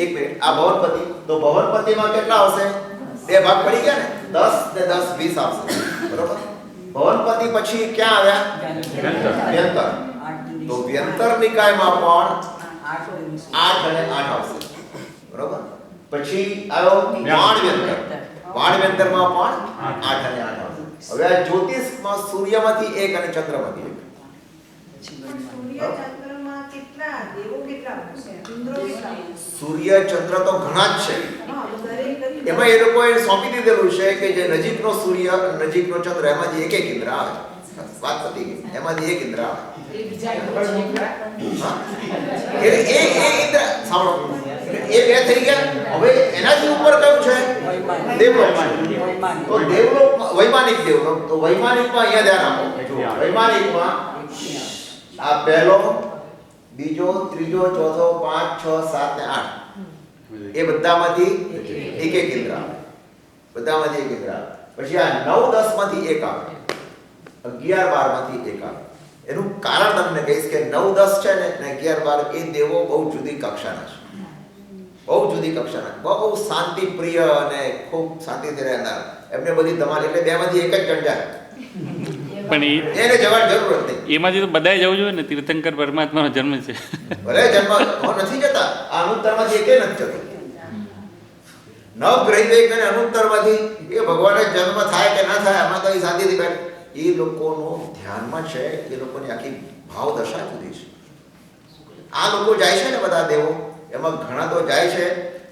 એક મિનિટ, આ ભવનપતિ, તો ભવનપતિમાં કેટલા આવશે? બે ભાગ પડી ગયા ને, 10 ને 10 20 આવશે, બરોબર? ભવનપતિ પછી ક્યાં આવ્યા? વ્યંતર. તો વ્યંતર નિકાયમાં પણ 8 અને 8 આવશે, બરોબર? પછી આવ્યો વાણ વ્યંતર. વાણ વ્યંતરમાં પણ 8 અને 8 આવશે. હવે આ જ્યોતિષમાં સૂર્યમાંથી એક અને ચંદ્રમાંથી એક. સૂર્ય ચંદ્રમાં કેટલા દેવો કેટલા હશે? ઇન્દ્રો કેટલા? સૂર્ય ચંદ્ર તો ઘણા જ છે. હા, તો દરેક એમાં એ લોકોએ સોંપી દીધેલું છે કે જે નજીકનો સૂર્ય નજીકનો ચંદ્ર એમાંથી એક એક ઇન્દ્ર આવે. વાત પતી ગઈ. એમાંથી એક ઇન્દ્ર આવે. એ બીજા ઇન્દ્રો છે ખરા? હા? એટલે એ ઇન્દ્ર સાંભળો, એ બે થઈ ગયા. હવે એનાથી ઉપર કયું છે? દેવલોક. તો દેવલોક વૈમાનિક દેવલોક. તો વૈમાનિકમાં અહીંયા ધ્યાન આપો. વૈમાનિકમાં આ પહેલો, બીજો, ત્રીજો, ચોથો, 5 6 7 ને 8 એ બધામાંથી એક એક ઇન્દ્ર આવે. બધામાંથી એક ઇન્દ્ર આવે. પછી આ 9 10 માંથી એક આવે, 11 12 માંથી એક આવે. એનું કારણ તમને કહીશ કે 9 10 છે ને 11 12 એ દેવો બહુ જુદી કક્ષાના છે. બહુ જુદી કક્ષાના, બહુ શાંતિ પ્રિય અને ખૂબ શાંતિથી રહેનાર. એમને બધી ધમાલ, એટલે બેમાંથી એક જ જણ જાય. પણ એને જવાની જરૂર નથી. એમાંથી તો બધાય જવું જોઈએ ને. તીર્થંકર પરમાત્માનો જન્મ છે. ભલે જન્મ નથી જતા, આ અનુત્તરમાંથી એકે નથી જતો. નવગ્રહિત એક અને અનુત્તરમાંથી એ ભગવાનનો જન્મ થાય કે ના થાય આમાં તો એ શાંતિથી બેઠ. એ લોકોનું ધ્યાનમાં છે, એ લોકોની આખી ભાવ દશા જુદી છે. આ લોકો જાય છે ને બધા દેવો, એમાં ઘણા તો જાય છે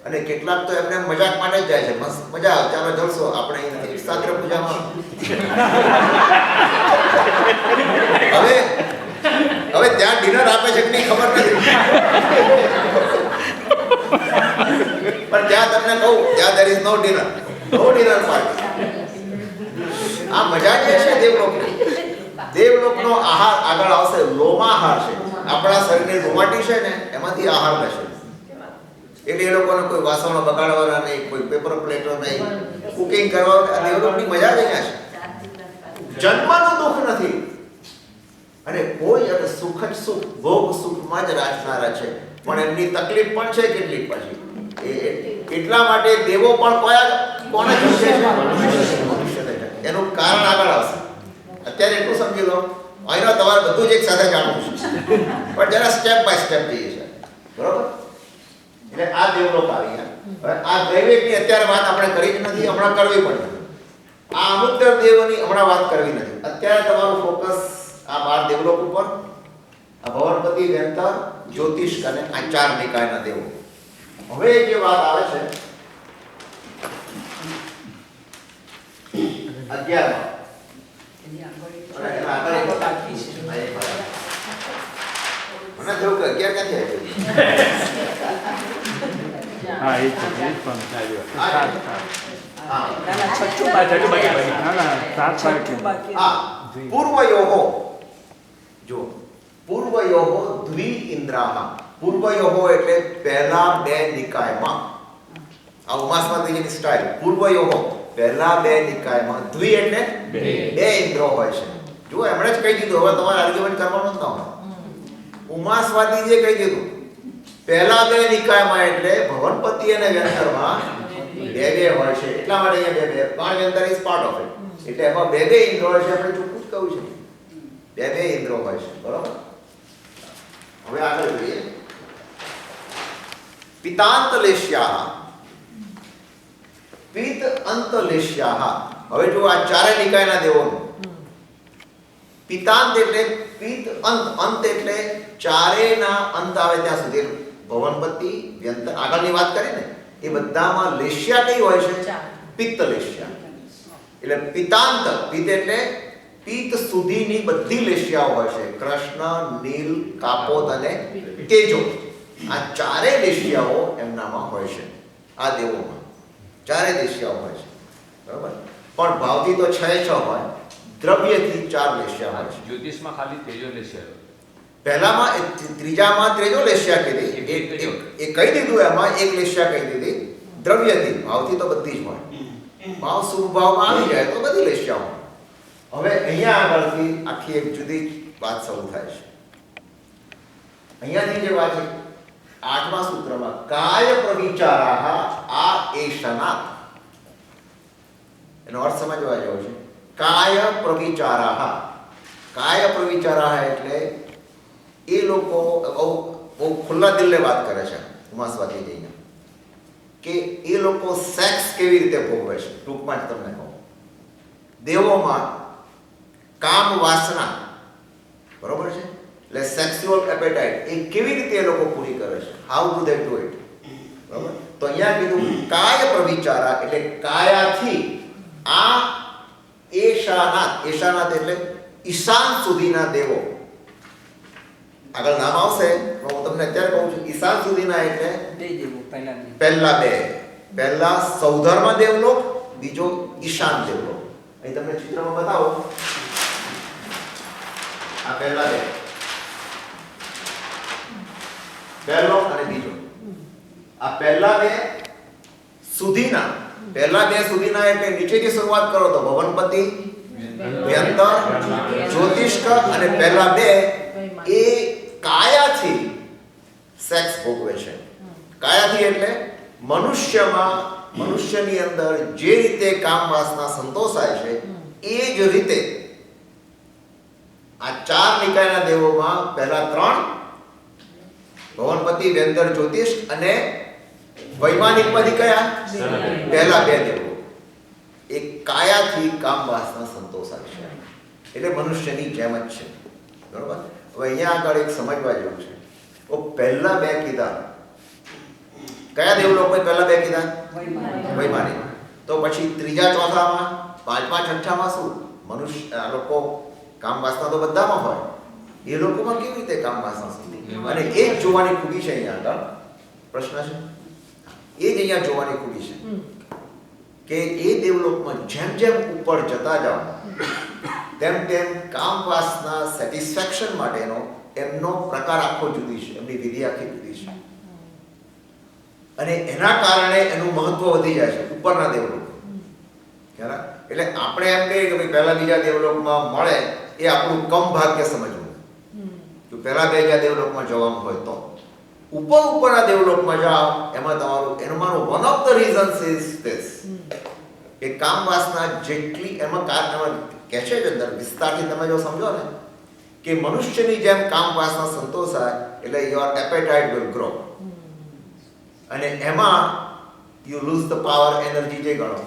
અને કેટલાક તો એમને મજાક માટે જ જાય છે. મસ્ત મજા આવે, ચાલો જલસો. આપણે અહીં સાત્ર પૂજામાં હવે ત્યાં ડિનર આપે છે કે નહીં ખબર નથી, પણ ત્યાં તમને કહું, ત્યાં there is no dinner party. આ મજા જે છે દેવલોકની, દેવલોકનો આહાર આગળ આવશે. લોમાહાર છે, આપણા શરીરની લોમાટી છે ને એમાંથી આહાર લેશે. એટલે એ લોકોને કોઈ વાસણો બગાડવાના નહીં, કોઈ પેપર પ્લેટો નહીં, કુકિંગ કરવા. દેવલોકની મજા જ અહીંયા છે. જન્મનું દુઃખ નથી અને કોઈ અને સુખ જ સુખ, ભોગ સુખમાં જ રાખનારા છે. પણ એમની તકલીફ પણ છે કેટલીક. પછી એટલા માટે દેવો પણ કોને જશે? એનું કારણ આગળ આવશે. અત્યારે એટલું સમજી લો, અહીંનો તમારે બધું જ એક સાથે જાણવું છે, પણ જરા સ્ટેપ બાય સ્ટેપ જઈએ છે, બરોબર? એટલે આ દેવલોક આવી ગયા. હવે આ દૈવિકની અત્યારે વાત આપણે કરી જ નથી, હમણાં કરવી પણ નથી. આ અનુત્તર દેવોની હમણાં વાત કરવી નથી. અત્યારે તમારું ફોકસ આ 12 દેવલોક ઉપર, આ ભવનપતિ, વ્યંતર, જ્યોતિષ અને આ 4 નિકાયના દેવો. હવે જે વાત આવે છે 11 મને થયું કે 11 ક્યાંથી આવ્યું? હા, એ છે. એ પણ પૂર્વયોહો. જો પૂર્વયોહો દ્વિ ઇન્દ્રાહ. પૂર્વયોહો એટલે પહેલા બે નિકાયમાં. આ ઉમાસ્મતીની સ્ટાઇલ. પૂર્વયોહો પહેલા બે નિકાયમાં દ્વિ એટલે બે ઇન્દ્રો હોય છે. જો એમણે જ કહી દીધું, હવે તમારે આર્ગ્યુમેન્ટ કરવાનું જ ન હોય. ઉમાસ્વાદીજીએ કહી દીધું પહેલા બે નિકાયમાં એટલે ભવનપતિ અને વ્યંતરમાં બે બે હોય છે, એટલા માટે અહીંયા બે બે, પણ વ્યંતર ઇઝ પાર્ટ ઓફ ઇટ, એટલે એમાં બે બે ઇન્દ્રો હોય છે. આપણે ચોખ્ખું જ કહ્યું છે બે બે ઇન્દ્રો હોય છે. બરોબર. હવે આગળ જોઈએ. પિતાંતલેશ્યાહ પિત અંતલેશ્યાહ. હવે જો આ ચારે નિકાયના દેવોનું પિતાંત એટલે પિત અંત, અંત એટલે ચારેના અંત આવે ત્યાં સુધી, ભવનપતિ વ્યંતર આગળની વાત કરી ને એ બધામાં લેશ્યા કઈ હોય છે? પિત્તલેશ્યા. એટલે પિતાંત, પિત એટલે પિત્ત સુધીની બધી લેશ્યાઓ હોય છે. કૃષ્ણ, નીલ, કાપોત અને તેજો, આ ચારે લેશ્યાઓ એમનામાં હોય છે. આ દેવોમાં ચારે લેશ્યાઓ હોય છે. બરાબર. પણ ભાવથી તો 6 હોય, દ્રવ્યથી 4 લેશ્યા હોય છે. જ્યોતિષમાં ખાલી તેજો લેશ્યા. પહેલામાં ત્રીજામાં ત્રેજો લેશ્યા કીધી, એ કહી દીધું, એમાં એક લેશ્યા કહી દીધી દ્રવ્યથી. ભાવથી તો બધી જ હોય. ભાવ શુભ ભાવમાં આવી જાય તો બધી લેશ્યા હોય. હવે અહીંયા આગળથી આખી એક જુદી વાત શરૂ થાય છે. અહીંયાથી જે વાત છે 8મા સૂત્રમાં કાય પ્રવિચારાહ આ એશનાત, એનો અર્થ સમજવા જેવો છે. કાય પ્રવિચારાહ, કાય પ્રવિચારાહ એટલે એ લોકો બહુ ખુલ્લા દિલે વાત કરે છે ઉમાસ્વાદી જઈને કે એ લોકો સેક્સ કેવી રીતે ભોગવે છે. ટૂંકમાં જ તમને કહું, દેવોમાં કામ વાસના, બરોબર છે, એટલે સેક્સ્યુઅલ એપેટાઇટ એ કેવી રીતે એ લોકો પૂરી કરે છે, how do they do it. બરોબર. તો અહીંયા કીધું કાય પ્રવિચારા એટલે કાયાથી આ એશાનાથ, એશાનાથ એટલે ઈશાન સુધીના દેવો. આગળ નામ આવશે પણ હું તમને અત્યારે કહું છું. ઈશાન સુધીના એટલે પહેલા બે, પહેલા સૌધર્મ દેવલોક, બીજો ઈશાન દેવલોક. અહીં તમને ચિત્રમાં બતાવો. આ પહેલા બે, પહેલો અને બીજો. આ પહેલા બે સુધીના, પહેલા બે સુધીના એટલે નીચેથી શરૂઆત કરો તો ભવનપતિ, વ્યંતર, જ્યોતિષ્ક અને પહેલા બે એ કાયાથી સેક્સ ભોગવે છે. કાયાથી એટલે મનુષ્યમાં, મનુષ્યની અંદર જે રીતે કામ વાસના સંતોષાય છે એ જ રીતે આ 4 નિકાયના દેવોમાં પહેલા 3 ભવનપતિ, વ્યંતર, જ્યોતિષ અને વૈમાનિકમાંથી કયા? પહેલા 2 દેવો એ કાયાથી કામ વાસના સંતોષાય છે. એટલે મનુષ્યની જેમ જ છે. બરોબર. હવે અહીંયા આગળ એક સમજવા જેવું છે. તો પહેલા 2 કીધા, કયા દેવલોક પહેલા 2 કીધા? વૈમાનિક. તો પછી ત્રીજા ચોથામાં, પાંચમા છઠ્ઠામાં શું? મનુષ્ય, આ લોકો કામ વાસના તો બધામાં હોય, એ લોકોમાં કેવી રીતે કામ વાસના સુધી? અને એ જ જોવાની ખૂબી છે. અહીંયા આગળ પ્રશ્ન છે, એ જ અહીંયા જોવાની ખૂબી છે કે એ દેવલોકમાં જેમ જેમ ઉપર જતા જાઓ તેમ તેમ કામ વાસના સેટિસ્ફેક્શન માટેનો એમનો પ્રકાર આખો જુદી છે, એમની વિધિ આખી જુદી છે. અને એના કારણે એનું મહત્વ વધી જાય છે ઉપરના દેવલોક. એટલે આપણે એમ કહીએ કે ભાઈ પહેલા બીજા દેવલોકમાં મળે એ આપણું કમ ભાગ્ય સમજવું. જો પહેલા બીજા દેવલોકમાં જવાનું હોય તો ઉપરના દેવલોકમાં જાઓ, એમાં તમારું, એમાંનું one of the reasons is this કે કામ વાસના જેટલી એમાં કહે છે કે અંદર વિસ્તારથી તમે જો સમજો ને કે મનુષ્યની જેમ કામ વાસના સંતોષાય એટલે યોર એપેટાઇટ વિલ ગ્રો. અને એમાં you loose the power, energy જે ગણો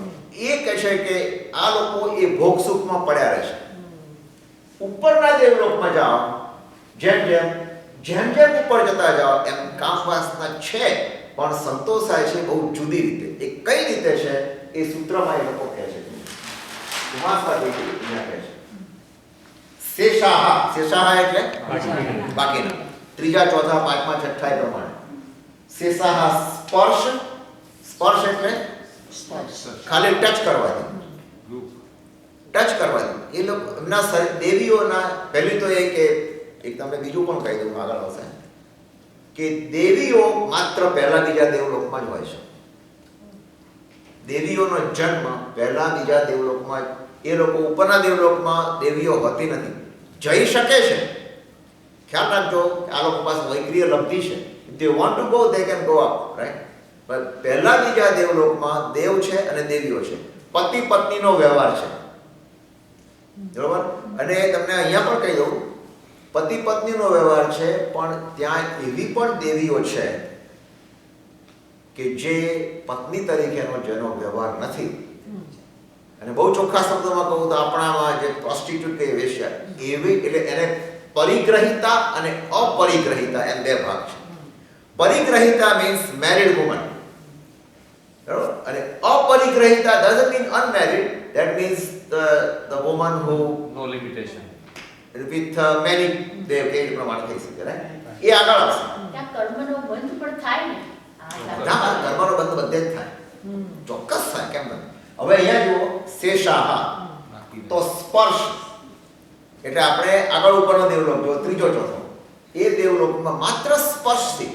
એ કહે છે કે આ લોકો એ ભોગ સુખમાં પડ્યા રહે છે. ઉપરના દેવલોકમાં જાઓ, જેમ જેમ ઉપર જતા જાઓ એમ કામ વાસના છે પણ સંતોષાય છે બહુ જુદી રીતે. એ કઈ રીતે છે એ સૂત્રમાં એ લોકો કહે છે. શેષાહ, શેષાહ એટલે બાકીના, ત્રીજા ચોથા પાંચમા છઠ્ઠા એ પ્રમાણે. શેષાહ સ્પર્શ, સ્પર્શ એટલે ખાલી ટચ કરવાથી, ટચ કરવાથી એ લોકો એમના દેવીઓના, પહેલી તો એ કે એક તમને બીજું પણ કહી દઉં, આગળ આવશે કે દેવીઓ માત્ર પહેલા બીજા દેવલોકમાં જ હોય છે. દેવીઓનો જન્મ પહેલા બીજા દેવલોકમાં, એ લોકો ઉપરના દેવલોકમાં દેવીઓ હોતી નથી. જઈ શકે છે, ખ્યાલ રાખજો કે આ લોકો પાસે વૈક્રિય લબ્ધિ છે. If they want to go, they can go up, right? પણ પહેલા બીજા દેવલોકમાં દેવ છે અને દેવીઓ છે, પતિ પત્નીનો વ્યવહાર છે, બરોબર. અને તમને અહીંયા પણ કહી દઉં, પતિ પત્નીનો વ્યવહાર છે, પણ ત્યાં એવી પણ દેવીઓ છે કે જે પત્ની તરીકેનો જેનો વ્યવહાર નથી. અને બહુ ચોખ્ખા શબ્દોમાં કહું તો આપણામાં જે પ્રોસ્ટિટ્યુટ કે વેશ્યા એવી, એટલે એને પરિગ્રહિતા અને અપરિગ્રહિતા એમ બે ભાગ છે. પરિગ્રહિતા મીન્સ મેરિડ વુમન, બરાબર. અને અપરિગ્રહિતા doesn't mean unmarried, that means the woman who no limitation with many દેવ કે પ્રમાણે થઈ શકે, right? એ આગળ આવશે. ત્યાં કર્મનો બંધ પણ થાય ને. ના, કર્મનો બંધ બધે જ થાય, ચોક્કસ થાય, કેમ નહીં. હવે અહીંયા જુઓ, શેષાહા તો સ્પર્શ, એટલે આપણે આગળ ઉપરનો દેવલોક જો ત્રીજો ચોથો, એ દેવલોકમાં માત્ર સ્પર્શથી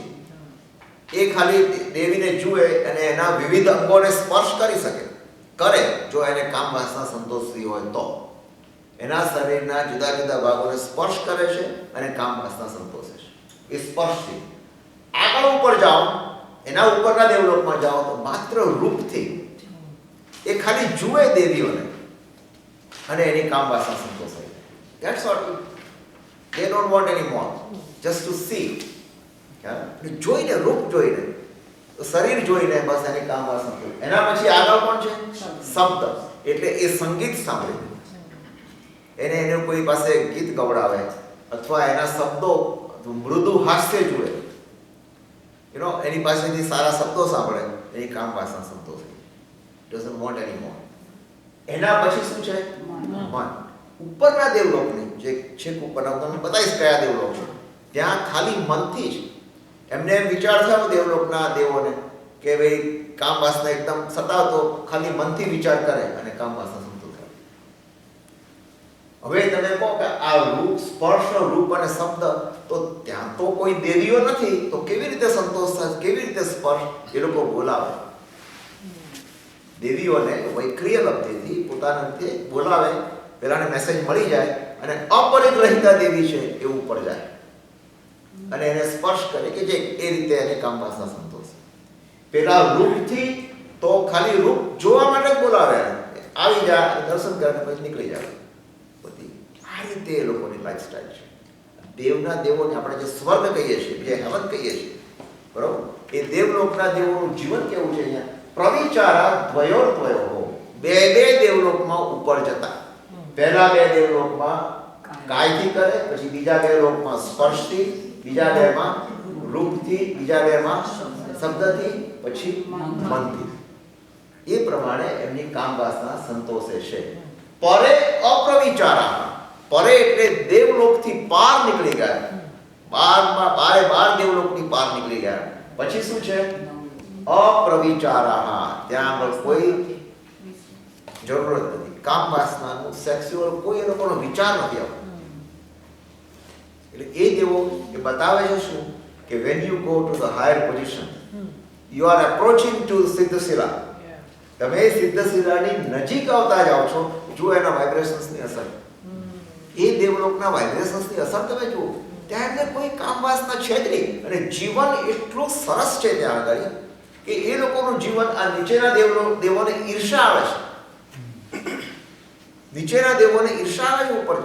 એ ખાલી દેવીને જુએ અને એના વિવિધ અંગોને સ્પર્શ કરી શકે, કરે જો એને કામ વાસના સંતોષવી હોય તો. એના શરીરના જુદા જુદા ભાગોને સ્પર્શ કરે છે અને કામ વાસના સંતોષે છે, એ સ્પર્શથી. આગળ ઉપર જાઓ, એના ઉપરના દેવલોકમાં જાઓ તો માત્ર રૂપથી એ ખાલી જુએ દેવીઓને અને એની કામ વાસના સંતોષે. That's all. They don't want any more, just to see. જોઈને, રૂપ જોઈને, શરીર જોઈને બસ એની કામ વાસના સંતોષે. એના પછી આગળ કોણ છે? શબ્દ, એટલે એ સંગીત સાંભળીને એને કોઈ પાસે ગીત ગવડાવે અથવા એના શબ્દો મૃદુ હાસ્ય જુએ, એની પાસેથી સારા શબ્દો સાંભળે, એની કામ વાસના સંતોષે. Doesn't want any more. એના પછી શું છે? મન. ઉપરના દેવલોકની જે છેક ઉપરના, તમને બતાવીશ કયા દેવલોક છે, ત્યાં ખાલી મનથી જ એમને એમ વિચાર થયો દેવલોકના દેવોને કે ભાઈ કામ વાસના એકદમ સતાવતો, ખાલી મનથી વિચાર કરે અને કામ વાસના સંતોષ કરે. હવે તમે કહો કે આ રૂપ, સ્પર્શ, રૂપ અને શબ્દ, તો ત્યાં તો કોઈ દેવીઓ નથી, તો કેવી રીતે સંતોષ થાય, કેવી રીતે સ્પર્શ? એ લોકો બોલાવે દેવીઓને, વૈક્રિય લબ્ધિથી પોતાના રીતે બોલાવે, પેલાને મેસેજ મળી જાય અને અપરિગ્રહિતા દેવી છે એ ઉપર જાય અને એને સ્પર્શ કરે કે જે એ રીતે એને કામ વાસના સંતોષ. પેલા રૂપથી તો ખાલી રૂપ જોવા માટે જ બોલાવે, આવી જાય, દર્શન કરે પછી નીકળી જાય. બધી આ રીતે એ લોકોની લાઈફસ્ટાઈલ છે. દેવના દેવોને આપણે જે સ્વર્ગ કહીએ છીએ, જે હેવન કહીએ છીએ, બરોબર, એ દેવલોકના દેવોનું જીવન કેવું છે? અહીંયા પ્રવિચારા દ્વયોર્દ્વયો, બે બે દેવલોકમાં ઉપર જતા. પહેલા બે દેવલોકમાં કાયથી કરે, પછી બીજા બે લોકમાં સ્પર્શથી, બીજા બેમાં રૂપથી, બીજા બેમાં શબ્દથી, પછી મનથી. એ પ્રમાણે એમની કામ વાસના સંતોષે છે. પરે અપ્રવિચારા, પરે એટલે દેવલોકથી પાર નીકળી ગયા, બાર દેવલોકની પાર નીકળી ગયા. પછી શું છે? અપ્રવિચારા, ત્યાં આગળ કોઈ જરૂરત નથી, કામ વાસનાનું, સેક્સ્યુઅલ કોઈ એ લોકોનો વિચાર નથી આવતો. એટલે એ દેવો એ બતાવે છે શું કે when you go to the higher position, you are approaching to Siddhshila. તમે સિદ્ધશિલાની નજીક આવતા જાઓ છો, જુઓ એના વાઇબ્રેશન્સની અસર, એ દેવલોકના વાઇબ્રેશન્સની અસર તમે જુઓ. ત્યાં એમને કોઈ કામ વાસના છે જ નહીં અને જીવન એટલું સરસ છે ત્યાં આગળ કે એ લોકોનું જીવન આ નીચેના દેવોને ઈર્ષા આવે છે. નીચેના દેવોને ઈર્ષા આવે છે ઉપર.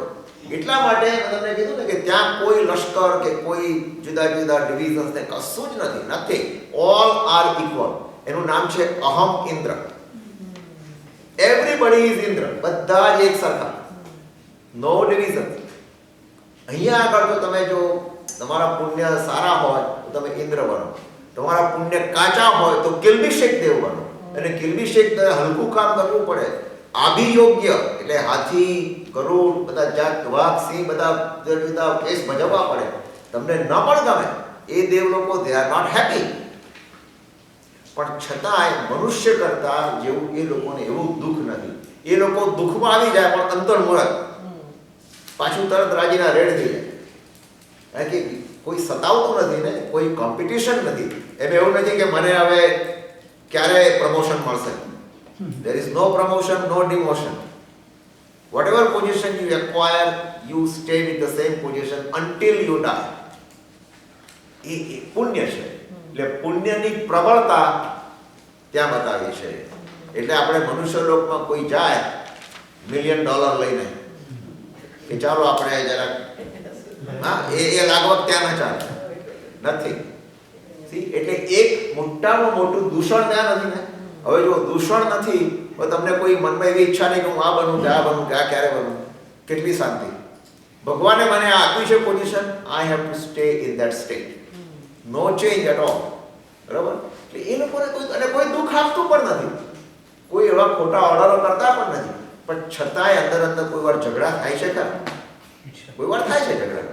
એટલા માટે મેં તમને કીધું ને કે ત્યાં કોઈ લશ્કર કે કોઈ જુદા જુદા ડિવિઝન્સ ને કશું જ નથી, નથી. All are equal. એનું નામ છે અહમ ઇન્દ્ર. એવરીબડી ઇઝ ઇન્દ્ર, બધા જ એક સરખા, નો ડિવિઝન. અહીંયા આગળ તો તમે જો તમારા પુણ્ય સારા હોય તો તમે ઇન્દ્ર બનો, તમારા પુણ્ય કાચા હોય તો કિલ્બિષેક દેવ બનો. અને કિલ્બિષેક હલકું કામ કરવું પડે. આભિયોગ્ય એટલે હાથી, ગરુડ, બધા જાત, વાઘ, સિંહ, બધા જુદા કેસ ભજવવા પડે. તમને ન પણ ગમે એ દેવ લોકો, દે આર નોટ હેપી. પણ છતાંય મનુષ્ય કરતા જેવું એ લોકોને એવું દુઃખ નથી. એ લોકો દુઃખમાં આવી જાય પણ અંતર્મુરત, પાછું તરત રાજીના રેડ થઈ જાય. કારણ કે કોઈ સતાવતું નથી ને, કોઈ કોમ્પિટિશન નથી. એમ એવું નથી કે મને હવે ક્યારે પ્રમોશન મળશે, There is no promotion, no demotion. Whatever position you acquire, you stay with the same position until you die. એ પુણ્ય છે. એટલે પુણ્યની પ્રબળતા ત્યાં બતાવી છે. એટલે આપણે મનુષ્ય લોકમાં કોઈ જાય $1 મિલિયન લઈને કે ચાલો આપણે જરા હા એ લાગવગ ત્યાં ન ચાલે નથી. એટલે એક મોટામાં મોટું દૂષણ ત્યાં નથી ને. હવે જો દૂષણ નથી તો તમને કોઈ મનમાં એવી ઈચ્છા નહીં કે હું આ બનું કે આ બનું કે આ ક્યારે બનું. કેટલી શાંતિ. ભગવાને મને આ આપ્યું છે position, I have to stay in that state, no change at all. બરાબર. એટલે એ લોકોને કોઈ દુઃખ આપતું પણ નથી, કોઈ એવા ખોટા ઓર્ડરો કરતા પણ નથી, પણ છતાંય અંદર કોઈ વાર ઝઘડા થાય છે ખરા? કોઈ વાર થાય છે ઝઘડા.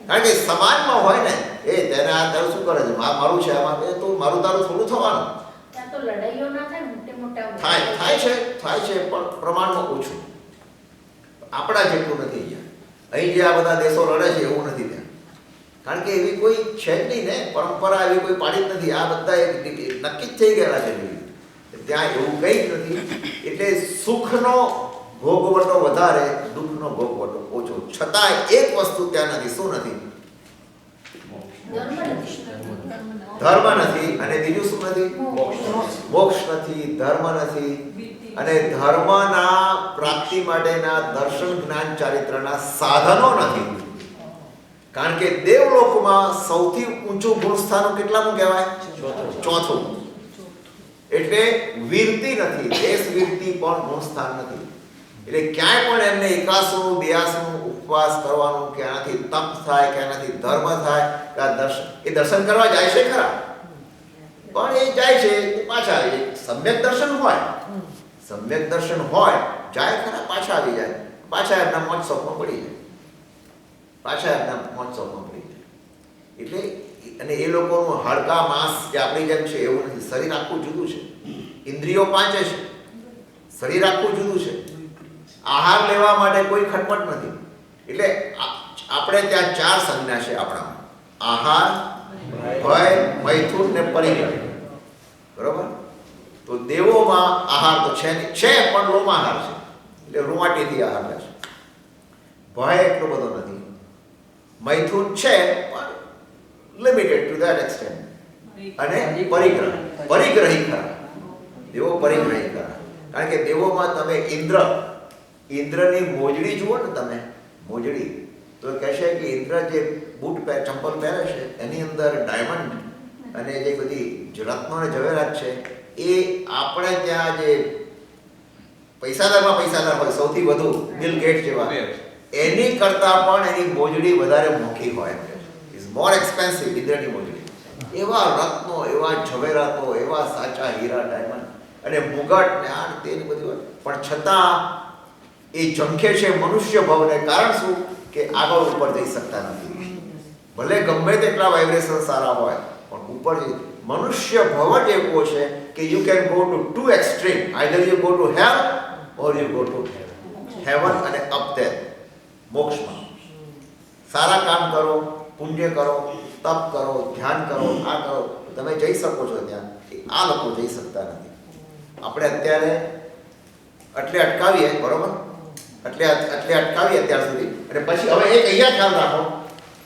કારણ કે સમાજમાં હોય ને એ તેને આ તારું શું કરે છે, મારું છે આમાં, એ તો મારું તારું થોડું થવાનું. ત્યાં તો લડાઈઓ ના થાય, મોટા થાય છે પણ પ્રમાણમાં ઓછું. આપણા જેટલું નથી અહીંયા. અહીં જે આ બધા દેશો લડે છે એવું નથી ત્યાં. કારણ કે એવી કોઈ છે જ નહીં ને, પરંપરા એવી કોઈ પાડી જ નથી. આ બધા નક્કી જ થઈ ગયેલા છે. ત્યાં એવું કંઈ જ નથી. એટલે સુખનો ભોગવટો વધારે, દુઃખનો ભોગવટો ઓછો. છતાં એક વસ્તુ ત્યાં નથી. શું નથી? ધર્મ નથી. અને બીજું શું નથી? મોક્ષ નથી, ધર્મ નથી. અને ધર્મના પ્રાપ્તિ માટેના દર્શન, જ્ઞાન, ચારિત્રના સાધનો નથી. કારણ કે દેવલોકમાં સૌથી ઊંચું ગુણસ્થાન કેટલામું કહેવાય? ચોથું. એટલે વીરતી નથી, દેશ વીરતી પણ ગુણસ્થાન નથી. એટલે ક્યાંય પણ એમને 81 ઉપવાસ કરવાનું કે આનાથી તપ થાય કે આનાથી ધર્મ થાય કે એ દર્શન કરવા જાય છે ખરા, પણ એ જાય છે પાછા આવે. સમ્યક દર્શન હોય જાય ખરા, પાછા આવી જાય, પાછા એમના મોજશોખમાં પડી જાય. એટલે અને એ લોકોનું હાડકા માંસ જે આપણી જેમ છે એવું નથી. શરીર આખું જુદું છે, ઇન્દ્રિયો 5 છે, શરીર આખું જુદું છે. આહાર લેવા માટે કોઈ ખટપટ નથી. એટલે આપણે ત્યાં 4 સંજ્ઞા છે આપણામાં: આહાર, ભય, મૈથુન ને પરિગ્રહ. બરોબર. તો દેવોમાં આહાર તો છે પણ લોમાહાર છે, એટલે રૂંવાટીથી આહાર લે છે. ભય એટલો બધો નથી. મૈથુન છે પણ લિમિટેડ ટુ ધેટ એક્સટેન્ટ. અને પરિગ્રહી ખરા. દેવો પરિગ્રહી ખરા. કારણ કે દેવોમાં તમે ઇન્દ્રની મોજડી જુઓ ને, તમે મોજડી તો કહેશે કે ઇન્દ્ર જે બૂટ ચંપલ પહેરે છે એની અંદર ડાયમંડ અને જે બધી રત્નો અને જવેરાત છે એ આપણે ત્યાં જે પૈસાદાર હોય સૌથી વધુ બિલ ગેટ્સ જેવા, એની કરતા પણ એની મોજડી વધારે મોંઘી હોય. ઇઝ મોર એક્સપેન્સિવ ઇન્દ્રની મોજડી. એવા રત્નો, એવા ઝવેરાતો, એવા સાચા હીરા, ડાયમંડ અને મુગટ ને આ તે બધું, પણ છતાં એ ઝંખે છે મનુષ્ય ભવને. કારણ શું? કે આગળ ઉપર જઈ શકતા નથી. ભલે ગમે તેટલા વાઇબ્રેશન સારા હોય પણ ઉપર મનુષ્ય ભવ જ એવો છે કે you can go to 2 extreme. Either you go to hell or you go to heaven અને અપ ધેર, મોક્ષમાં. સારા કામ કરો, પુણ્ય કરો, તપ કરો, ધ્યાન કરો, આ કરો, તમે જઈ શકો છો ત્યાં. આ લોકો જઈ શકતા નથી. આપણે અત્યારે એટલે અટકાવીએ, બરોબર? એટલે અટકાવીએ અત્યાર સુધી. અને પછી હવે એક અહીંયા ખ્યાલ રાખો,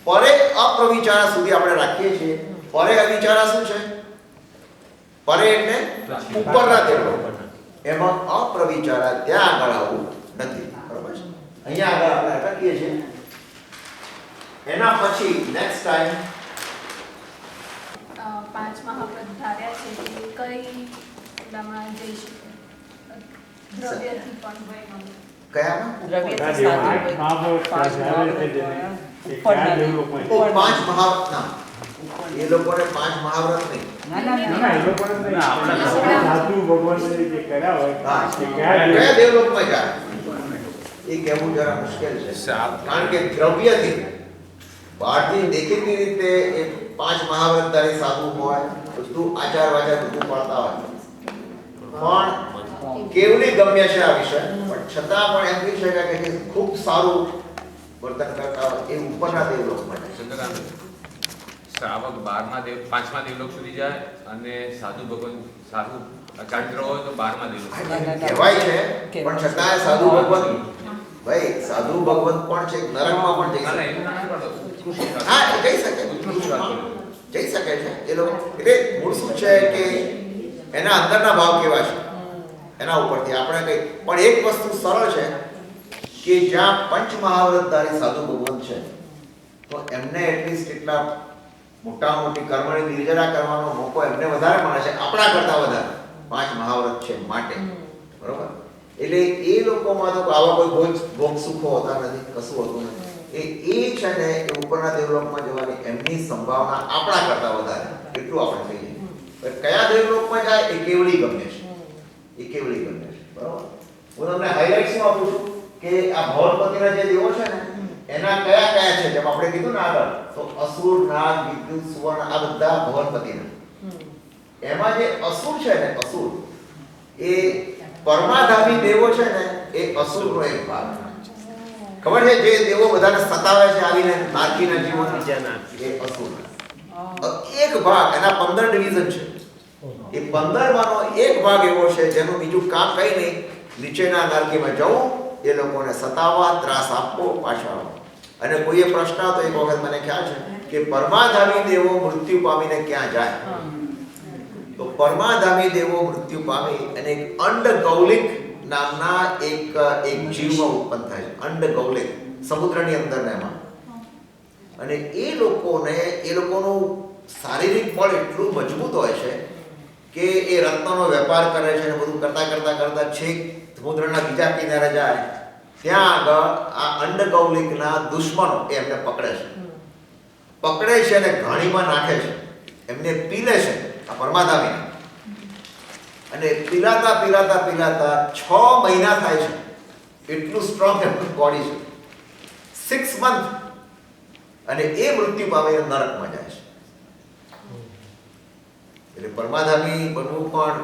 પરે અપ્રવિચારા સુધી આપણે રાખીએ છીએ. પરે અવિચારા શું છે? પરે એટલે ઉપરના દેવો. એમાં અપ્રવિચારા ત્યાં આગળ આવું નથી. બરોબર છે? અહીંયા આગળ આપણે અટકીએ છીએ. એના પછી નેક્સ્ટ ટાઈમ 5 મહાવ્રત ધાર્યા છે કે કઈ ઓલામાં જઈ શકે? દ્રવ્યથી પણ કયામાં? એ લોકોને 5 મહાવ્રત નહીં. કયા દેવલોકમાં જાય એ કહેવું જરા મુશ્કેલ છે. કારણ કે દ્રવ્યથી બહારથી દેખીતી રીતે એ 5 મહાવ્રતધારી સાધુ હોય, બધું આચાર વાચાર બધું પાડતા હોય, પણ કેવલી ગમ્ય છે આ વિષય. પણ છતાં પણ એમ કહી શકાય કે ખૂબ સારું વર્તન કરતા હોય એ ઉપરના દેવલોક માટે. શ્રાવક 12મા 5મા દેવલોક સુધી જાય અને સાધુ ભગવાન સાધુ શાસ્ત્ર હોય તો 12મા દેવલોક કહેવાય છે, પણ છતાંય સાધુ ભગવંત, ભાઈ સાધુ ભગવંત પણ છે, નરકમાં પણ જઈ શકે. હા, એ જઈ શકે, જઈ શકે છે એ લોકો. એટલે મૂળ શું છે કે એના અંદરના ભાવ કેવા છે એના ઉપરથી આપણે કઈ. પણ એક વસ્તુ સરળ છે કે જ્યાં પંચ મહાવ્રતધારી સાધુ ભગવંત છે તો એમને એટલીસ્ટ એટલા મોટા મોટી કર્મની નિર્જરા કરવાનો મોકો એમને વધારે મળે છે, આપણા કરતા વધારે. 5 મહાવ્રત છે માટે, બરોબર. એટલે એ લોકોમાં તો આવા કોઈ ભોગ સુખો હોતા નથી, કશું હોતું નથી. એ છે ને એ ઉપરના દેવલોકમાં જવાની એમની સંભાવના આપણા કરતા વધારે, એટલું આપણે કહીએ. પણ કયા દેવલોકમાં જાય એ કેવડી ગમે છે, એ કેવડી ગમે છે, બરોબર. હું તમને હાઇલાઇટ્સમાં આપું છું કે આ ભવનપતિના જે દેવો છે ને એના કયા કયા છે, જેમ આપણે કીધું ને આગળ, તો અસુર, નાગ, વિદ્યુત, સુવર્ણ, આ બધા ભવનપતિના. એમાં જે અસુર છે ને, અસુર એ પરમાધામી દેવો છે ને, એ અસુરનો એક ભાગ. ખબર છે જે દેવો બધાને સતાવે છે આવીને નારકીના જીવો, એ અસુર એક ભાગ. એના 15 ડિવિઝન છે. એ 15માંનો એક ભાગ એવો છે જેનું બીજું કામ કઈ નહીં, નીચેના નારકીમાં જવું, એ લોકોને સતાવવા, ત્રાસ આપવો, પાછા આવવા. અને કોઈએ પ્રશ્ન હતો એક વખત મને ખ્યાલ છે કે પરમાધામી દેવો મૃત્યુ પામીને ક્યાં જાય? તો પરમાધામી દેવો મૃત્યુ પામી અને એક અંડગૌલિક નામના એક જીવમાં ઉત્પન્ન થાય છે. અંડગૌલિક, સમુદ્રની અંદર ને એમાં. અને એ લોકોનું શારીરિક બળ એટલું મજબૂત હોય છે કે એ રત્નનો વેપાર કરે છે અને બધું કરતા છેક સમુદ્રના બીજા કિનારે જાય, ત્યાં આગળ આ અંડગૌલિકના દુશ્મનો એમને પકડે છે અને ઘાણીમાં નાખે છે, એમને પીલે છે આ પરમાધામી. અને પીલાતા 6 મહિના થાય છે, એટલું સ્ટ્રોંગ એમનું બોડી છે. 6 મંથ. અને એ મૃત્યુ પામીને નરકમાં જાય છે. એટલે પરમાધામી બનવું પણ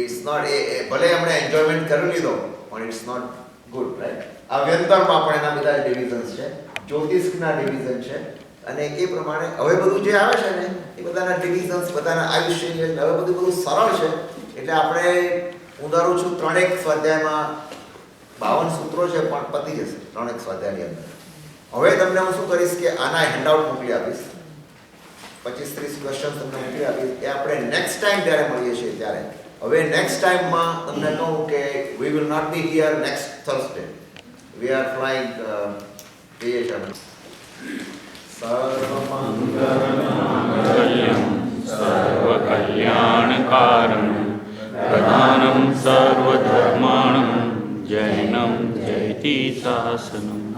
ઇટ્સ નોટ, ભલે એમણે એન્જોયમેન્ટ કરી લીધો પણ ઇટ્સ નોટ ગુડ, રાઈટ. આ વ્યંતરમાં પણ એના બધા ડિવિઝન્સ છે, જ્યોતિષના ડિવિઝન છે. અને એ પ્રમાણે હવે બધું જે આવે છે ને એ બધાના ડિવિઝન્સ, બધાના આયુષ્ય, હવે બધું સરળ છે. એટલે આપણે હું ધારું છું 3 સ્વાધ્યાયમાં 52 સૂત્રો છે પણ પતી જશે 3 સ્વાધ્યાયની અંદર. હવે તમને હું શું કરીશ કે આના હેન્ડઆઉટ મોકલી આપીશ, 25-30 ક્વેશ્ચન તમને મોકલી આપીશ. એ આપણે નેક્સ્ટ ટાઈમ જ્યારે મળીએ છીએ ત્યારે, હવે નેક્સ્ટ ટાઈમમાં તમને કહું કે we will not be here next Thursday. We are flying vacation. સર્વમંગલમાંગલ્યં સર્વકલ્યાણકારણં પ્રધાनं સર્વધર્માણં જૈनं જયતિ શાસનम्.